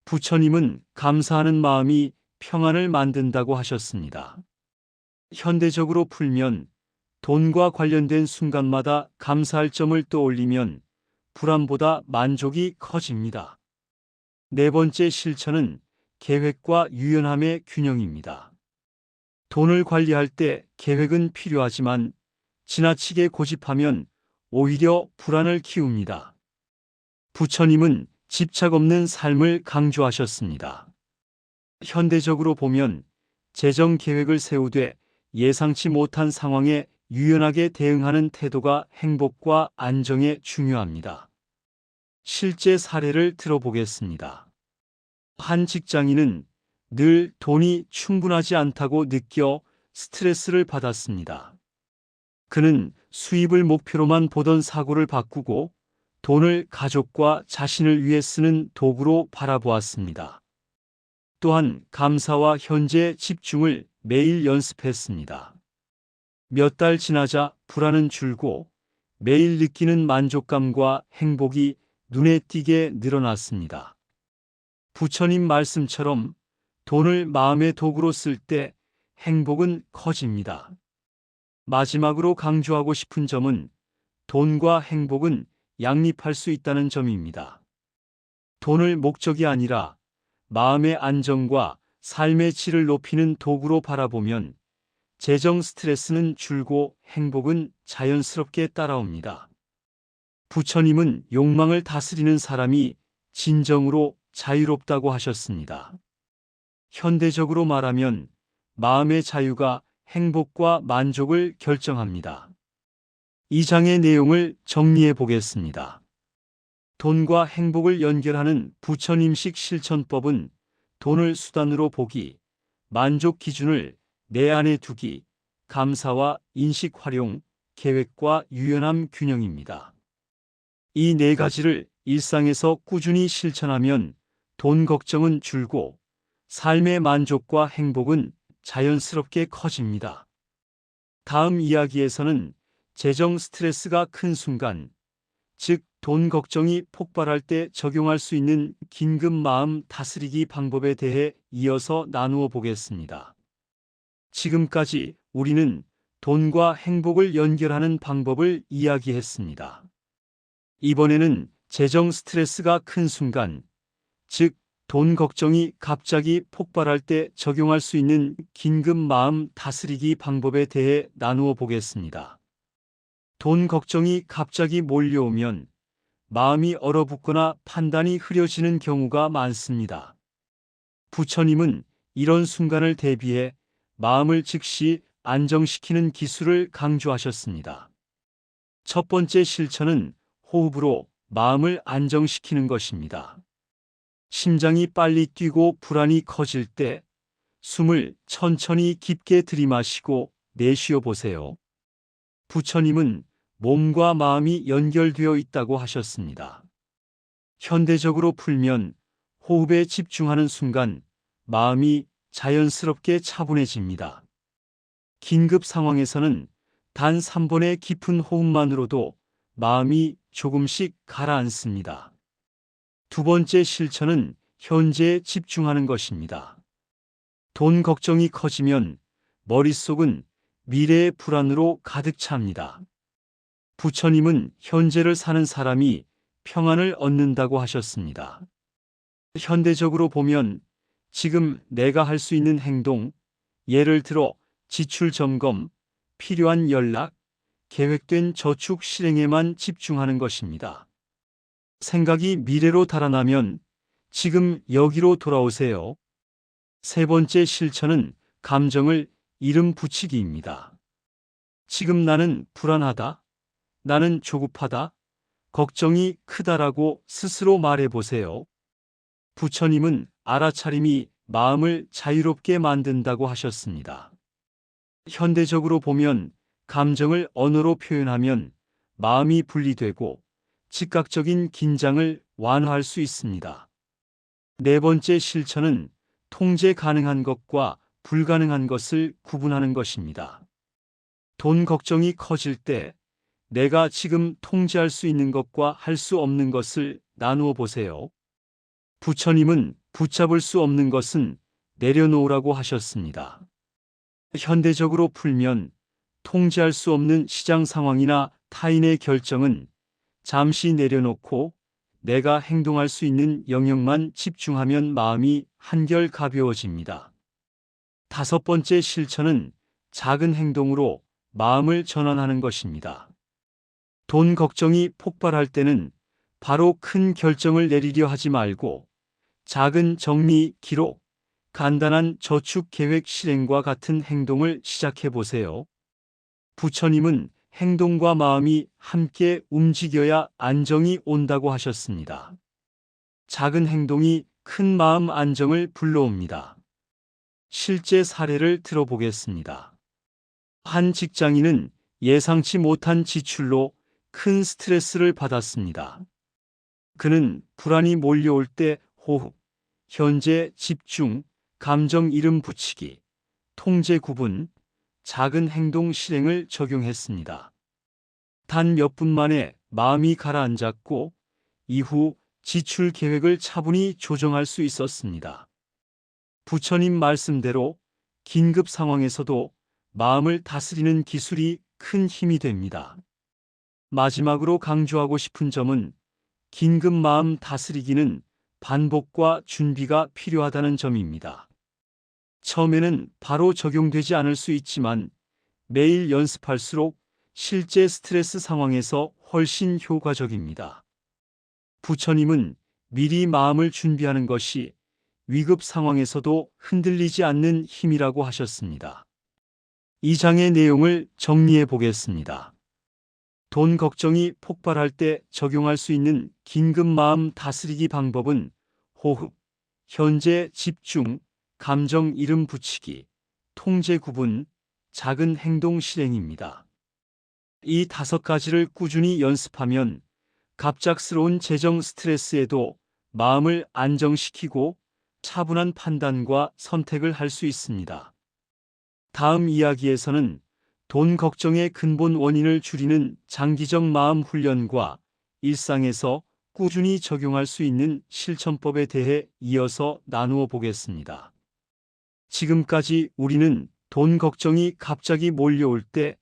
부처님은 감사하는 마음이 평안을 만든다고 하셨습니다. 현대적으로 풀면 돈과 관련된 순간마다 감사할 점을 떠올리면 불안보다 만족이 커집니다. 네 번째 실천은 계획과 유연함의 균형입니다. 돈을 관리할 때 계획은 필요하지만 지나치게 고집하면 오히려 불안을 키웁니다. 부처님은 집착 없는 삶을 강조하셨습니다. 현대적으로 보면 재정 계획을 세우되 예상치 못한 상황에 유연하게 대응하는 태도가 행복과 안정에 중요합니다. 실제 사례를 들어보겠습니다. 한 직장인은 늘 돈이 충분하지 않다고 느껴 스트레스를 받았습니다. 그는 수입을 목표로만 보던 사고를 바꾸고 돈을 가족과 자신을 위해 쓰는 도구로 바라보았습니다. 또한 감사와 현재에 집중을 매일 연습했습니다. 몇 달 지나자 불안은 줄고 매일 느끼는 만족감과 행복이 눈에 띄게 늘어났습니다. 부처님 말씀처럼 돈을 마음의 도구로 쓸 때 행복은 커집니다. 마지막으로 강조하고 싶은 점은 돈과 행복은 양립할 수 있다는 점입니다. 돈을 목적이 아니라 마음의 안정과 삶의 질을 높이는 도구로 바라보면 재정 스트레스는 줄고 행복은 자연스럽게 따라옵니다. 부처님은 욕망을 다스리는 사람이 진정으로 자유롭다고 하셨습니다. 현대적으로 말하면 마음의 자유가 행복과 만족을 결정합니다. 이 장의 내용을 정리해 보겠습니다. 돈과 행복을 연결하는 부처님식 실천법은 돈을 수단으로 보기, 만족 기준을 내 안에 두기, 감사와 인식 활용, 계획과 유연함 균형입니다. 이 네 가지를 일상에서 꾸준히 실천하면 돈 걱정은 줄고 삶의 만족과 행복은 자연스럽게 커집니다. 다음 이야기에서는 재정 스트레스가 큰 순간, 즉 돈 걱정이 폭발할 때 적용할 수 있는 긴급 마음 다스리기 방법에 대해 이어서 나누어 보겠습니다. 지금까지 우리는 돈과 행복을 연결하는 방법을 이야기했습니다. 이번에는 재정 스트레스가 큰 순간, 즉 돈 걱정이 갑자기 폭발할 때 적용할 수 있는 긴급 마음 다스리기 방법에 대해 나누어 보겠습니다. 돈 걱정이 갑자기 몰려오면 마음이 얼어붙거나 판단이 흐려지는 경우가 많습니다. 부처님은 이런 순간을 대비해 마음을 즉시 안정시키는 기술을 강조하셨습니다. 첫 번째 실천은 호흡으로 마음을 안정시키는 것입니다. 심장이 빨리 뛰고 불안이 커질 때 숨을 천천히 깊게 들이마시고 내쉬어 보세요. 부처님은 몸과 마음이 연결되어 있다고 하셨습니다. 현대적으로 풀면 호흡에 집중하는 순간 마음이 자연스럽게 차분해집니다. 긴급 상황에서는 단 3번의 깊은 호흡만으로도 마음이 조금씩 가라앉습니다. 두 번째 실천은 현재에 집중하는 것입니다. 돈 걱정이 커지면 머릿속은 미래의 불안으로 가득 찹니다. 부처님은 현재를 사는 사람이 평안을 얻는다고 하셨습니다. 현대적으로 보면 지금 내가 할 수 있는 행동, 예를 들어 지출 점검, 필요한 연락, 계획된 저축 실행에만 집중하는 것입니다. 생각이 미래로 달아나면 지금 여기로 돌아오세요. 세 번째 실천은 감정을 이름 붙이기입니다. 지금 나는 불안하다, 나는 조급하다, 걱정이 크다라고 스스로 말해보세요. 부처님은 알아차림이 마음을 자유롭게 만든다고 하셨습니다. 현대적으로 보면 감정을 언어로 표현하면 마음이 분리되고 즉각적인 긴장을 완화할 수 있습니다. 네 번째 실천은 통제 가능한 것과 불가능한 것을 구분하는 것입니다. 돈 걱정이 커질 때 내가 지금 통제할 수 있는 것과 할 수 없는 것을 나누어 보세요. 부처님은 붙잡을 수 없는 것은 내려놓으라고 하셨습니다. 현대적으로 풀면 통제할 수 없는 시장 상황이나 타인의 결정은 잠시 내려놓고 내가 행동할 수 있는 영역만 집중하면 마음이 한결 가벼워집니다. 다섯 번째 실천은 작은 행동으로 마음을 전환하는 것입니다. 돈 걱정이 폭발할 때는 바로 큰 결정을 내리려 하지 말고 작은 정리, 기록, 간단한 저축 계획 실행과 같은 행동을 시작해 보세요. 부처님은 행동과 마음이 함께 움직여야 안정이 온다고 하셨습니다. 작은 행동이 큰 마음 안정을 불러옵니다. 실제 사례를 들어보겠습니다. 한 직장인은 예상치 못한 지출로 큰 스트레스를 받았습니다. 그는 불안이 몰려올 때 호흡, 현재 집중, 감정 이름 붙이기, 통제 구분, 작은 행동 실행을 적용했습니다. 단 몇 분 만에 마음이 가라앉았고 이후 지출 계획을 차분히 조정할 수 있었습니다. 부처님 말씀대로 긴급 상황에서도 마음을 다스리는 기술이 큰 힘이 됩니다. 마지막으로 강조하고 싶은 점은 긴급 마음 다스리기는 반복과 준비가 필요하다는 점입니다. 처음에는 바로 적용되지 않을 수 있지만 매일 연습할수록 실제 스트레스 상황에서 훨씬 효과적입니다. 부처님은 미리 마음을 준비하는 것이 위급 상황에서도 흔들리지 않는 힘이라고 하셨습니다. 이 장의 내용을 정리해 보겠습니다. 돈 걱정이 폭발할 때 적용할 수 있는 긴급 마음 다스리기 방법은 호흡, 현재 집중, 감정 이름 붙이기, 통제 구분, 작은 행동 실행입니다. 이 5가지를 꾸준히 연습하면 갑작스러운 재정 스트레스에도 마음을 안정시키고 차분한 판단과 선택을 할 수 있습니다. 다음 이야기에서는 돈 걱정의 근본 원인을 줄이는 장기적 마음 훈련과 일상에서 꾸준히 적용할 수 있는 실천법에 대해 이어서 나누어 보겠습니다. 지금까지 우리는 돈 걱정이 갑자기 몰려올 때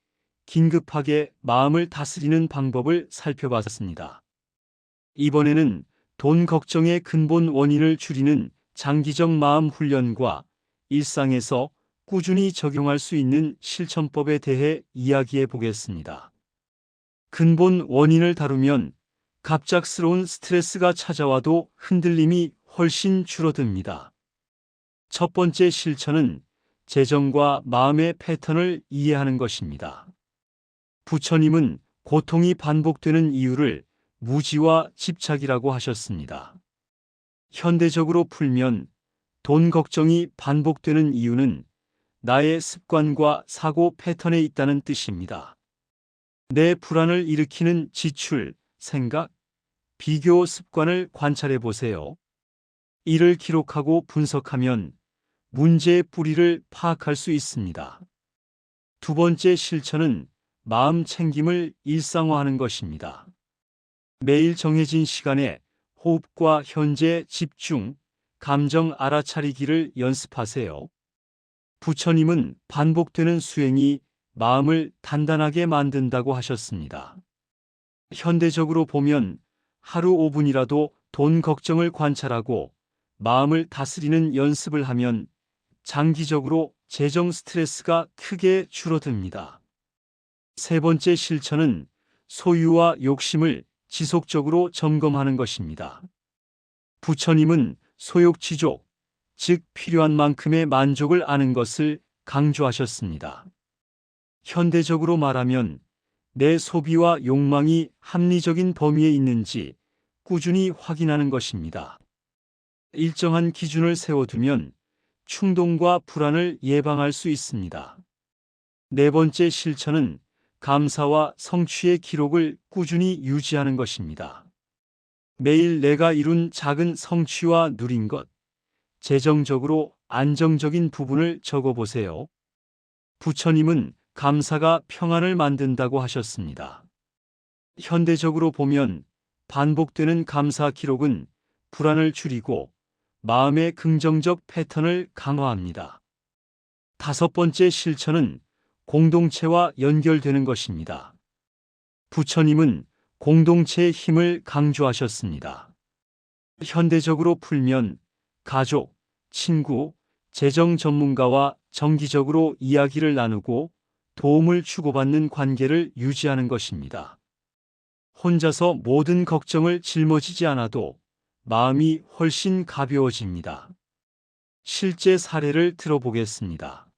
긴급하게 마음을 다스리는 방법을 살펴봤습니다. 이번에는 돈 걱정의 근본 원인을 줄이는 장기적 마음 훈련과 일상에서 꾸준히 적용할 수 있는 실천법에 대해 이야기해 보겠습니다. 근본 원인을 다루면 갑작스러운 스트레스가 찾아와도 흔들림이 훨씬 줄어듭니다. 첫 번째 실천은 재정과 마음의 패턴을 이해하는 것입니다. 부처님은 고통이 반복되는 이유를 무지와 집착이라고 하셨습니다. 현대적으로 풀면 돈 걱정이 반복되는 이유는 나의 습관과 사고 패턴에 있다는 뜻입니다. 내 불안을 일으키는 지출, 생각, 비교 습관을 관찰해 보세요. 이를 기록하고 분석하면 문제의 뿌리를 파악할 수 있습니다. 두 번째 실천은 마음 챙김을 일상화하는 것입니다. 매일 정해진 시간에 호흡과 현재 집중, 감정 알아차리기를 연습하세요. 부처님은 반복되는 수행이 마음을 단단하게 만든다고 하셨습니다. 현대적으로 보면 하루 5분이라도 돈 걱정을 관찰하고 마음을 다스리는 연습을 하면 장기적으로 재정 스트레스가 크게 줄어듭니다. 세 번째 실천은 소유와 욕심을 지속적으로 점검하는 것입니다. 부처님은 소욕지족, 즉 필요한 만큼의 만족을 아는 것을 강조하셨습니다. 현대적으로 말하면 내 소비와 욕망이 합리적인 범위에 있는지 꾸준히 확인하는 것입니다. 일정한 기준을 세워두면 충동과 불안을 예방할 수 있습니다. 네 번째 실천은 감사와 성취의 기록을 꾸준히 유지하는 것입니다. 매일 내가 이룬 작은 성취와 누린 것, 재정적으로 안정적인 부분을 적어보세요. 부처님은 감사가 평안을 만든다고 하셨습니다. 현대적으로 보면 반복되는 감사 기록은 불안을 줄이고 마음의 긍정적 패턴을 강화합니다. 다섯 번째 실천은 공동체와 연결되는 것입니다. 부처님은 공동체의 힘을 강조하셨습니다. 현대적으로 풀면 가족, 친구, 재정 전문가와 정기적으로 이야기를 나누고 도움을 주고받는 관계를 유지하는 것입니다. 혼자서 모든 걱정을 짊어지지 않아도 마음이 훨씬 가벼워집니다. 실제 사례를 들어보겠습니다.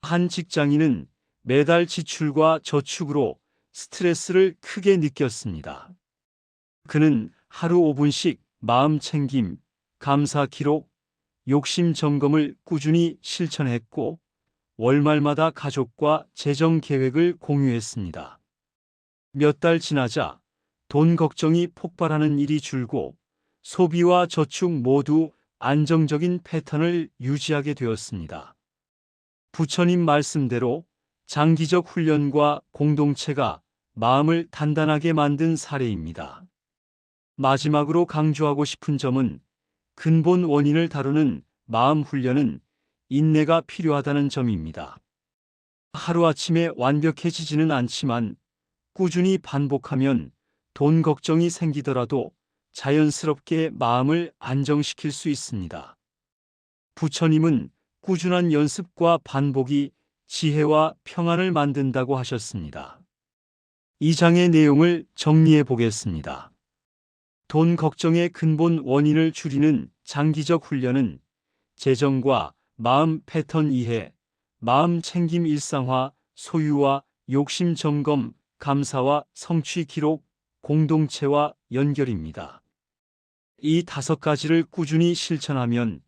한 직장인은 매달 지출과 저축으로 스트레스를 크게 느꼈습니다. 그는 하루 5분씩 마음 챙김, 감사 기록, 욕심 점검을 꾸준히 실천했고 월말마다 가족과 재정 계획을 공유했습니다. 몇 달 지나자 돈 걱정이 폭발하는 일이 줄고 소비와 저축 모두 안정적인 패턴을 유지하게 되었습니다. 부처님 말씀대로 장기적 훈련과 공동체가 마음을 단단하게 만든 사례입니다. 마지막으로 강조하고 싶은 점은 근본 원인을 다루는 마음 훈련은 인내가 필요하다는 점입니다. 하루아침에 완벽해지지는 않지만 꾸준히 반복하면 돈 걱정이 생기더라도 자연스럽게 마음을 안정시킬 수 있습니다. 부처님은 꾸준한 연습과 반복이 지혜와 평안을 만든다고 하셨습니다. 이 장의 내용을 정리해 보겠습니다. 돈 걱정의 근본 원인을 줄이는 장기적 훈련은 재정과 마음 패턴 이해, 마음 챙김 일상화, 소유와 욕심 점검, 감사와 성취 기록, 공동체와 연결입니다. 이 5가지를 꾸준히 실천하면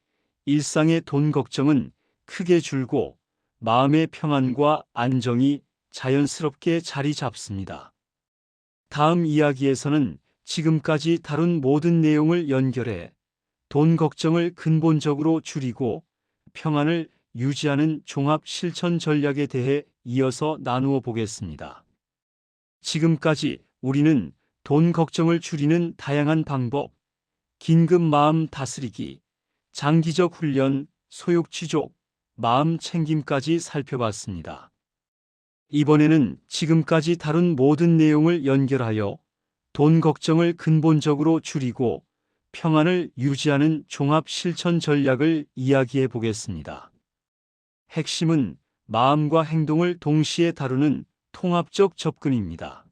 일상의 돈 걱정은 크게 줄고 마음의 평안과 안정이 자연스럽게 자리 잡습니다. 다음 이야기에서는 지금까지 다룬 모든 내용을 연결해 돈 걱정을 근본적으로 줄이고 평안을 유지하는 종합 실천 전략에 대해 이어서 나누어 보겠습니다. 지금까지 우리는 돈 걱정을 줄이는 다양한 방법, 긴급 마음 다스리기, 장기적 훈련, 소욕취족, 마음 챙김까지 살펴봤습니다. 이번에는 지금까지 다룬 모든 내용을 연결하여 돈 걱정을 근본적으로 줄이고 평안을 유지하는 종합 실천 전략을 이야기해 보겠습니다. 핵심은 마음과 행동을 동시에 다루는 통합적 접근입니다.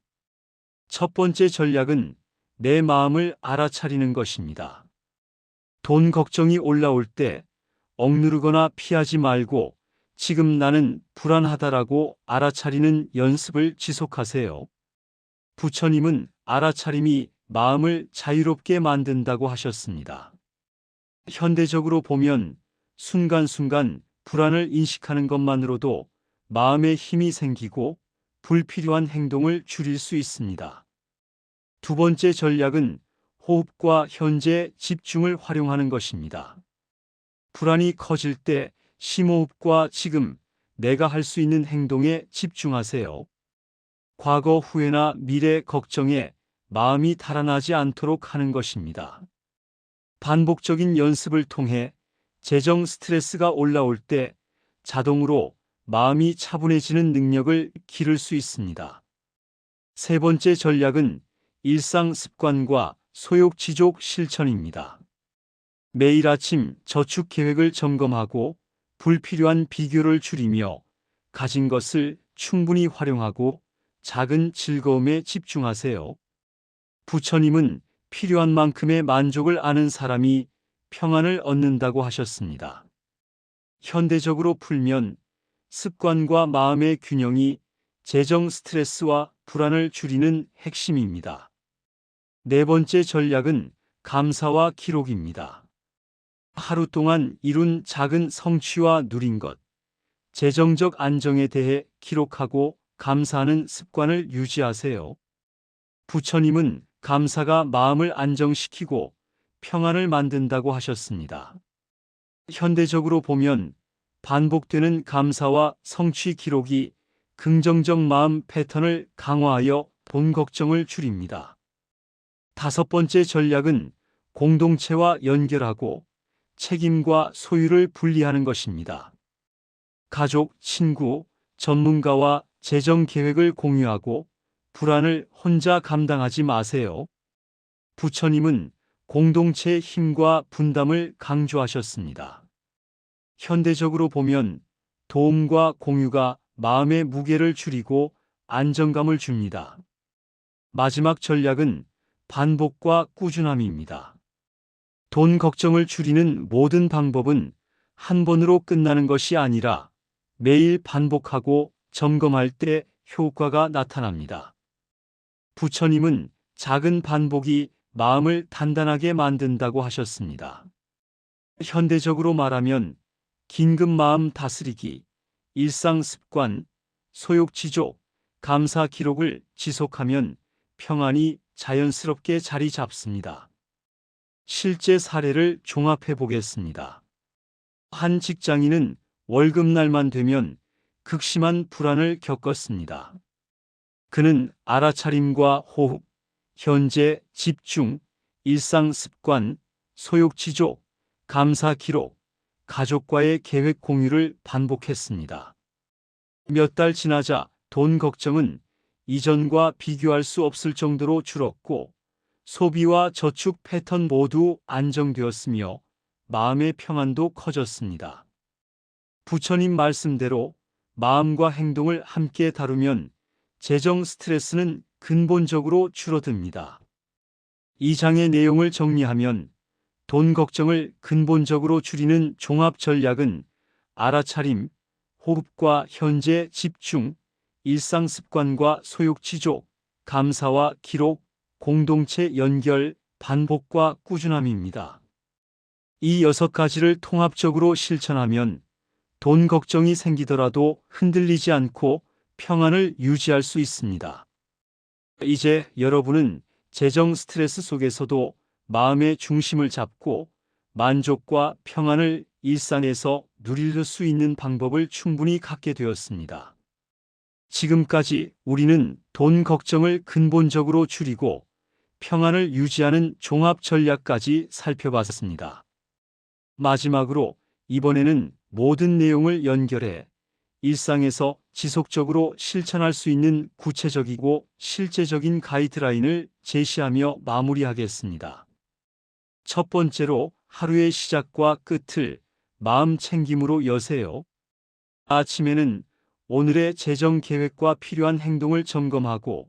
첫 번째 전략은 내 마음을 알아차리는 것입니다. 돈 걱정이 올라올 때 억누르거나 피하지 말고 지금 나는 불안하다라고 알아차리는 연습을 지속하세요. 부처님은 알아차림이 마음을 자유롭게 만든다고 하셨습니다. 현대적으로 보면 순간순간 불안을 인식하는 것만으로도 마음에 힘이 생기고 불필요한 행동을 줄일 수 있습니다. 두 번째 전략은 호흡과 현재 집중을 활용하는 것입니다. 불안이 커질 때 심호흡과 지금 내가 할 수 있는 행동에 집중하세요. 과거 후회나 미래 걱정에 마음이 달아나지 않도록 하는 것입니다. 반복적인 연습을 통해 재정 스트레스가 올라올 때 자동으로 마음이 차분해지는 능력을 기를 수 있습니다. 세 번째 전략은 일상 습관과 소욕지족 실천입니다. 매일 아침 저축 계획을 점검하고 불필요한 비교를 줄이며 가진 것을 충분히 활용하고 작은 즐거움에 집중하세요. 부처님은 필요한 만큼의 만족을 아는 사람이 평안을 얻는다고 하셨습니다. 현대적으로 풀면 습관과 마음의 균형이 재정 스트레스와 불안을 줄이는 핵심입니다. 네 번째 전략은 감사와 기록입니다. 하루 동안 이룬 작은 성취와 누린 것, 재정적 안정에 대해 기록하고 감사하는 습관을 유지하세요. 부처님은 감사가 마음을 안정시키고 평안을 만든다고 하셨습니다. 현대적으로 보면 반복되는 감사와 성취 기록이 긍정적 마음 패턴을 강화하여 돈 걱정을 줄입니다. 다섯 번째 전략은 공동체와 연결하고 책임과 소유를 분리하는 것입니다. 가족, 친구, 전문가와 재정 계획을 공유하고 불안을 혼자 감당하지 마세요. 부처님은 공동체의 힘과 분담을 강조하셨습니다. 현대적으로 보면 도움과 공유가 마음의 무게를 줄이고 안정감을 줍니다. 마지막 전략은 반복과 꾸준함입니다. 돈 걱정을 줄이는 모든 방법은 한 번으로 끝나는 것이 아니라 매일 반복하고 점검할 때 효과가 나타납니다. 부처님은 작은 반복이 마음을 단단하게 만든다고 하셨습니다. 현대적으로 말하면 긴급 마음 다스리기, 일상 습관, 소욕지족, 감사 기록을 지속하면 평안이 자연스럽게 자리 잡습니다. 실제 사례를 종합해 보겠습니다. 한 직장인은 월급날만 되면 극심한 불안을 겪었습니다. 그는 알아차림과 호흡, 현재 집중, 일상 습관, 소욕지족, 감사 기록, 가족과의 계획 공유를 반복했습니다. 몇 달 지나자 돈 걱정은 이전과 비교할 수 없을 정도로 줄었고 소비와 저축 패턴 모두 안정되었으며 마음의 평안도 커졌습니다. 부처님 말씀대로 마음과 행동을 함께 다루면 재정 스트레스는 근본적으로 줄어듭니다. 이 장의 내용을 정리하면 돈 걱정을 근본적으로 줄이는 종합 전략은 알아차림, 호흡과 현재 집중, 일상 습관과 소욕지족, 감사와 기록, 공동체 연결, 반복과 꾸준함입니다. 이 6가지를 통합적으로 실천하면 돈 걱정이 생기더라도 흔들리지 않고 평안을 유지할 수 있습니다. 이제 여러분은 재정 스트레스 속에서도 마음의 중심을 잡고 만족과 평안을 일상에서 누릴 수 있는 방법을 충분히 갖게 되었습니다. 지금까지 우리는 돈 걱정을 근본적으로 줄이고 평안을 유지하는 종합 전략까지 살펴봤습니다. 마지막으로 이번에는 모든 내용을 연결해 일상에서 지속적으로 실천할 수 있는 구체적이고 실제적인 가이드라인을 제시하며 마무리하겠습니다. 첫 번째로 하루의 시작과 끝을 마음 챙김으로 여세요. 아침에는 오늘의 재정 계획과 필요한 행동을 점검하고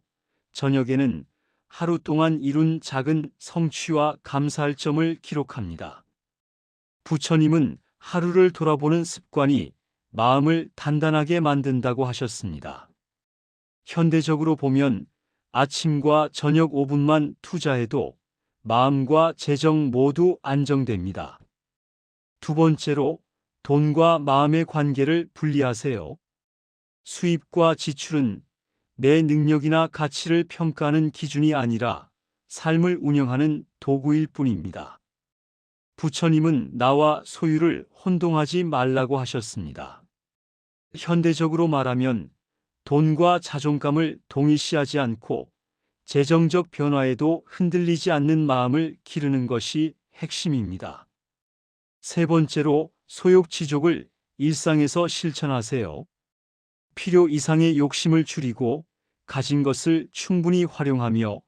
저녁에는 하루 동안 이룬 작은 성취와 감사할 점을 기록합니다. 부처님은 하루를 돌아보는 습관이 마음을 단단하게 만든다고 하셨습니다. 현대적으로 보면 아침과 저녁 5분만 투자해도 마음과 재정 모두 안정됩니다. 두 번째로 돈과 마음의 관계를 분리하세요. 수입과 지출은 내 능력이나 가치를 평가하는 기준이 아니라 삶을 운영하는 도구일 뿐입니다. 부처님은 나와 소유를 혼동하지 말라고 하셨습니다. 현대적으로 말하면 돈과 자존감을 동일시하지 않고 재정적 변화에도 흔들리지 않는 마음을 기르는 것이 핵심입니다. 세 번째로 소욕지족을 일상에서 실천하세요. 필요 이상의 욕심을 줄이고 가진 것을 충분히 활용하며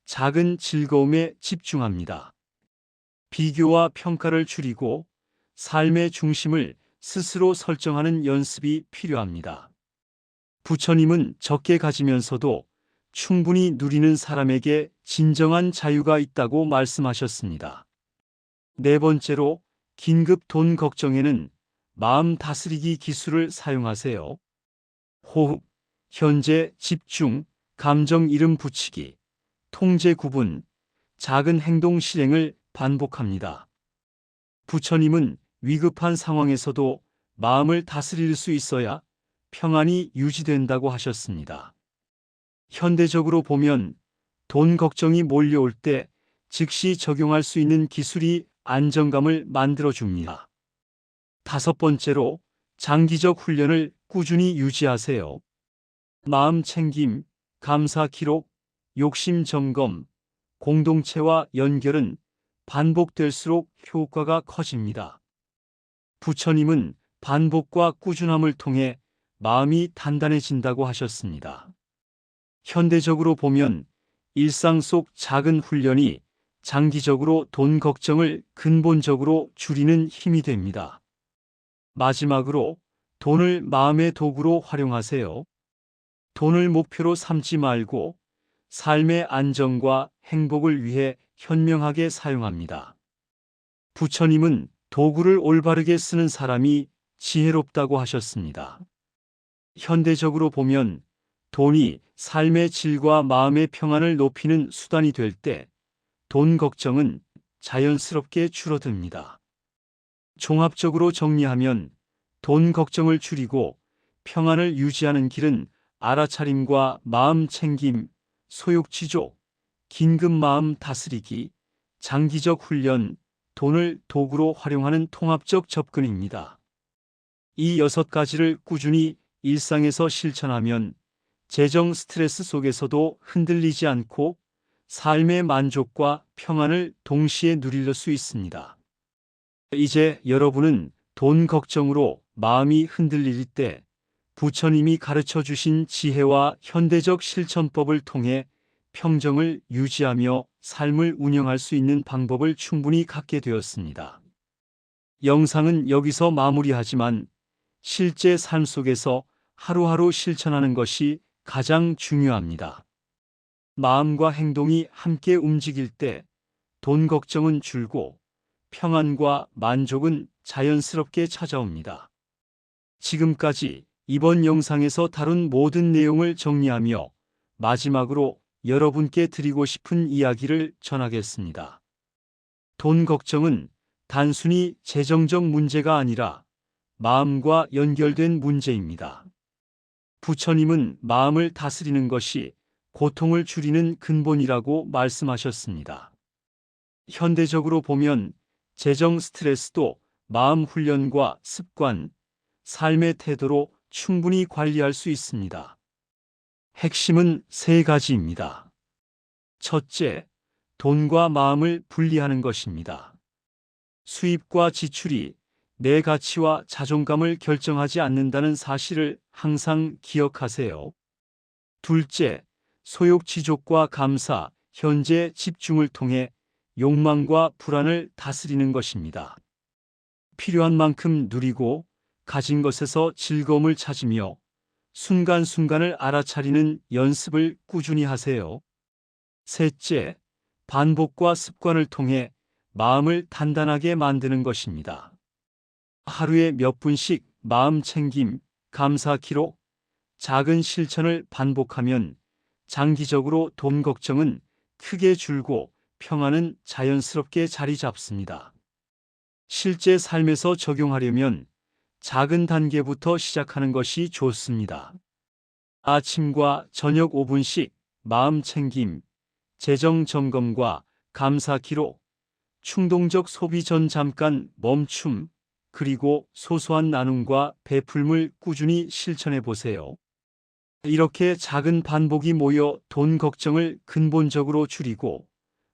작은 즐거움에 집중합니다. 비교와 평가를 줄이고 삶의 중심을 스스로 설정하는 연습이 필요합니다. 부처님은 적게 가지면서도 충분히 누리는 사람에게 진정한 자유가 있다고 말씀하셨습니다. 네 번째로 긴급 돈 걱정에는 마음 다스리기 기술을 사용하세요. 호흡, 현재 집중, 감정 이름 붙이기, 통제 구분, 작은 행동 실행을 반복합니다. 부처님은 위급한 상황에서도 마음을 다스릴 수 있어야 평안이 유지된다고 하셨습니다. 현대적으로 보면 돈 걱정이 몰려올 때 즉시 적용할 수 있는 기술이 안정감을 만들어줍니다. 다섯 번째로 장기적 훈련을 꾸준히 유지하세요. 마음 챙김, 감사 기록, 욕심 점검, 공동체와 연결은 반복될수록 효과가 커집니다. 부처님은 반복과 꾸준함을 통해 마음이 단단해진다고 하셨습니다. 현대적으로 보면 일상 속 작은 훈련이 장기적으로 돈 걱정을 근본적으로 줄이는 힘이 됩니다. 마지막으로 돈을 마음의 도구로 활용하세요. 돈을 목표로 삼지 말고 삶의 안정과 행복을 위해 현명하게 사용합니다. 부처님은 도구를 올바르게 쓰는 사람이 지혜롭다고 하셨습니다. 현대적으로 보면 돈이 삶의 질과 마음의 평안을 높이는 수단이 될 때 돈 걱정은 자연스럽게 줄어듭니다. 종합적으로 정리하면 돈 걱정을 줄이고 평안을 유지하는 길은 알아차림과 마음 챙김, 소욕지족, 긴급 마음 다스리기, 장기적 훈련, 돈을 도구로 활용하는 통합적 접근입니다. 이 6가지를 꾸준히 일상에서 실천하면 재정 스트레스 속에서도 흔들리지 않고 삶의 만족과 평안을 동시에 누릴 수 있습니다. 이제 여러분은 돈 걱정으로 마음이 흔들릴 때 부처님이 가르쳐 주신 지혜와 현대적 실천법을 통해 평정을 유지하며 삶을 운영할 수 있는 방법을 충분히 갖게 되었습니다. 영상은 여기서 마무리하지만 실제 삶 속에서 하루하루 실천하는 것이 가장 중요합니다. 마음과 행동이 함께 움직일 때 돈 걱정은 줄고 평안과 만족은 자연스럽게 찾아옵니다. 지금까지 이번 영상에서 다룬 모든 내용을 정리하며 마지막으로 여러분께 드리고 싶은 이야기를 전하겠습니다. 돈 걱정은 단순히 재정적 문제가 아니라 마음과 연결된 문제입니다. 부처님은 마음을 다스리는 것이 고통을 줄이는 근본이라고 말씀하셨습니다. 현대적으로 보면 재정 스트레스도 마음 훈련과 습관, 삶의 태도로 충분히 관리할 수 있습니다. 핵심은 3가지입니다. 첫째, 돈과 마음을 분리하는 것입니다. 수입과 지출이 내 가치와 자존감을 결정하지 않는다는 사실을 항상 기억하세요. 둘째, 소욕지족과 감사, 현재 집중을 통해 욕망과 불안을 다스리는 것입니다. 필요한 만큼 누리고 가진 것에서 즐거움을 찾으며 순간순간을 알아차리는 연습을 꾸준히 하세요. 셋째, 반복과 습관을 통해 마음을 단단하게 만드는 것입니다. 하루에 몇 분씩 마음 챙김, 감사 기록, 작은 실천을 반복하면 장기적으로 돈 걱정은 크게 줄고 평안은 자연스럽게 자리 잡습니다. 실제 삶에서 적용하려면 작은 단계부터 시작하는 것이 좋습니다. 아침과 저녁 5분씩 마음 챙김, 재정 점검과 감사 기록, 충동적 소비 전 잠깐 멈춤, 그리고 소소한 나눔과 베풀물 꾸준히 실천해 보세요. 이렇게 작은 반복이 모여 돈 걱정을 근본적으로 줄이고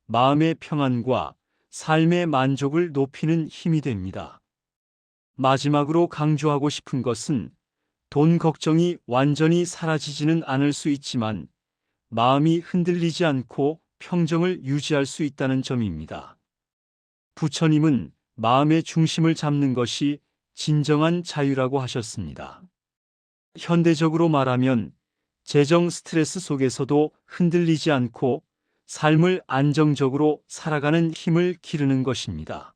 마음의 평안과 삶의 만족을 높이는 힘이 됩니다. 마지막으로 강조하고 싶은 것은 돈 걱정이 완전히 사라지지는 않을 수 있지만 마음이 흔들리지 않고 평정을 유지할 수 있다는 점입니다. 부처님은 마음의 중심을 잡는 것이 진정한 자유라고 하셨습니다. 현대적으로 말하면 재정 스트레스 속에서도 흔들리지 않고 삶을 안정적으로 살아가는 힘을 기르는 것입니다.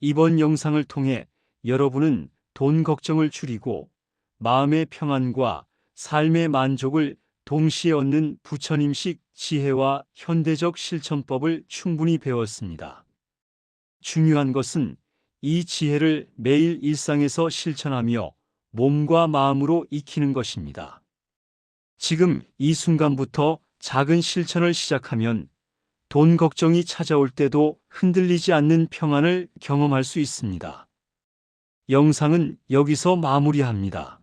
이번 영상을 통해 여러분은 돈 걱정을 줄이고 마음의 평안과 삶의 만족을 동시에 얻는 부처님식 지혜와 현대적 실천법을 충분히 배웠습니다. 중요한 것은 이 지혜를 매일 일상에서 실천하며 몸과 마음으로 익히는 것입니다. 지금 이 순간부터 작은 실천을 시작하면 돈 걱정이 찾아올 때도 흔들리지 않는 평안을 경험할 수 있습니다. 영상은 여기서 마무리합니다.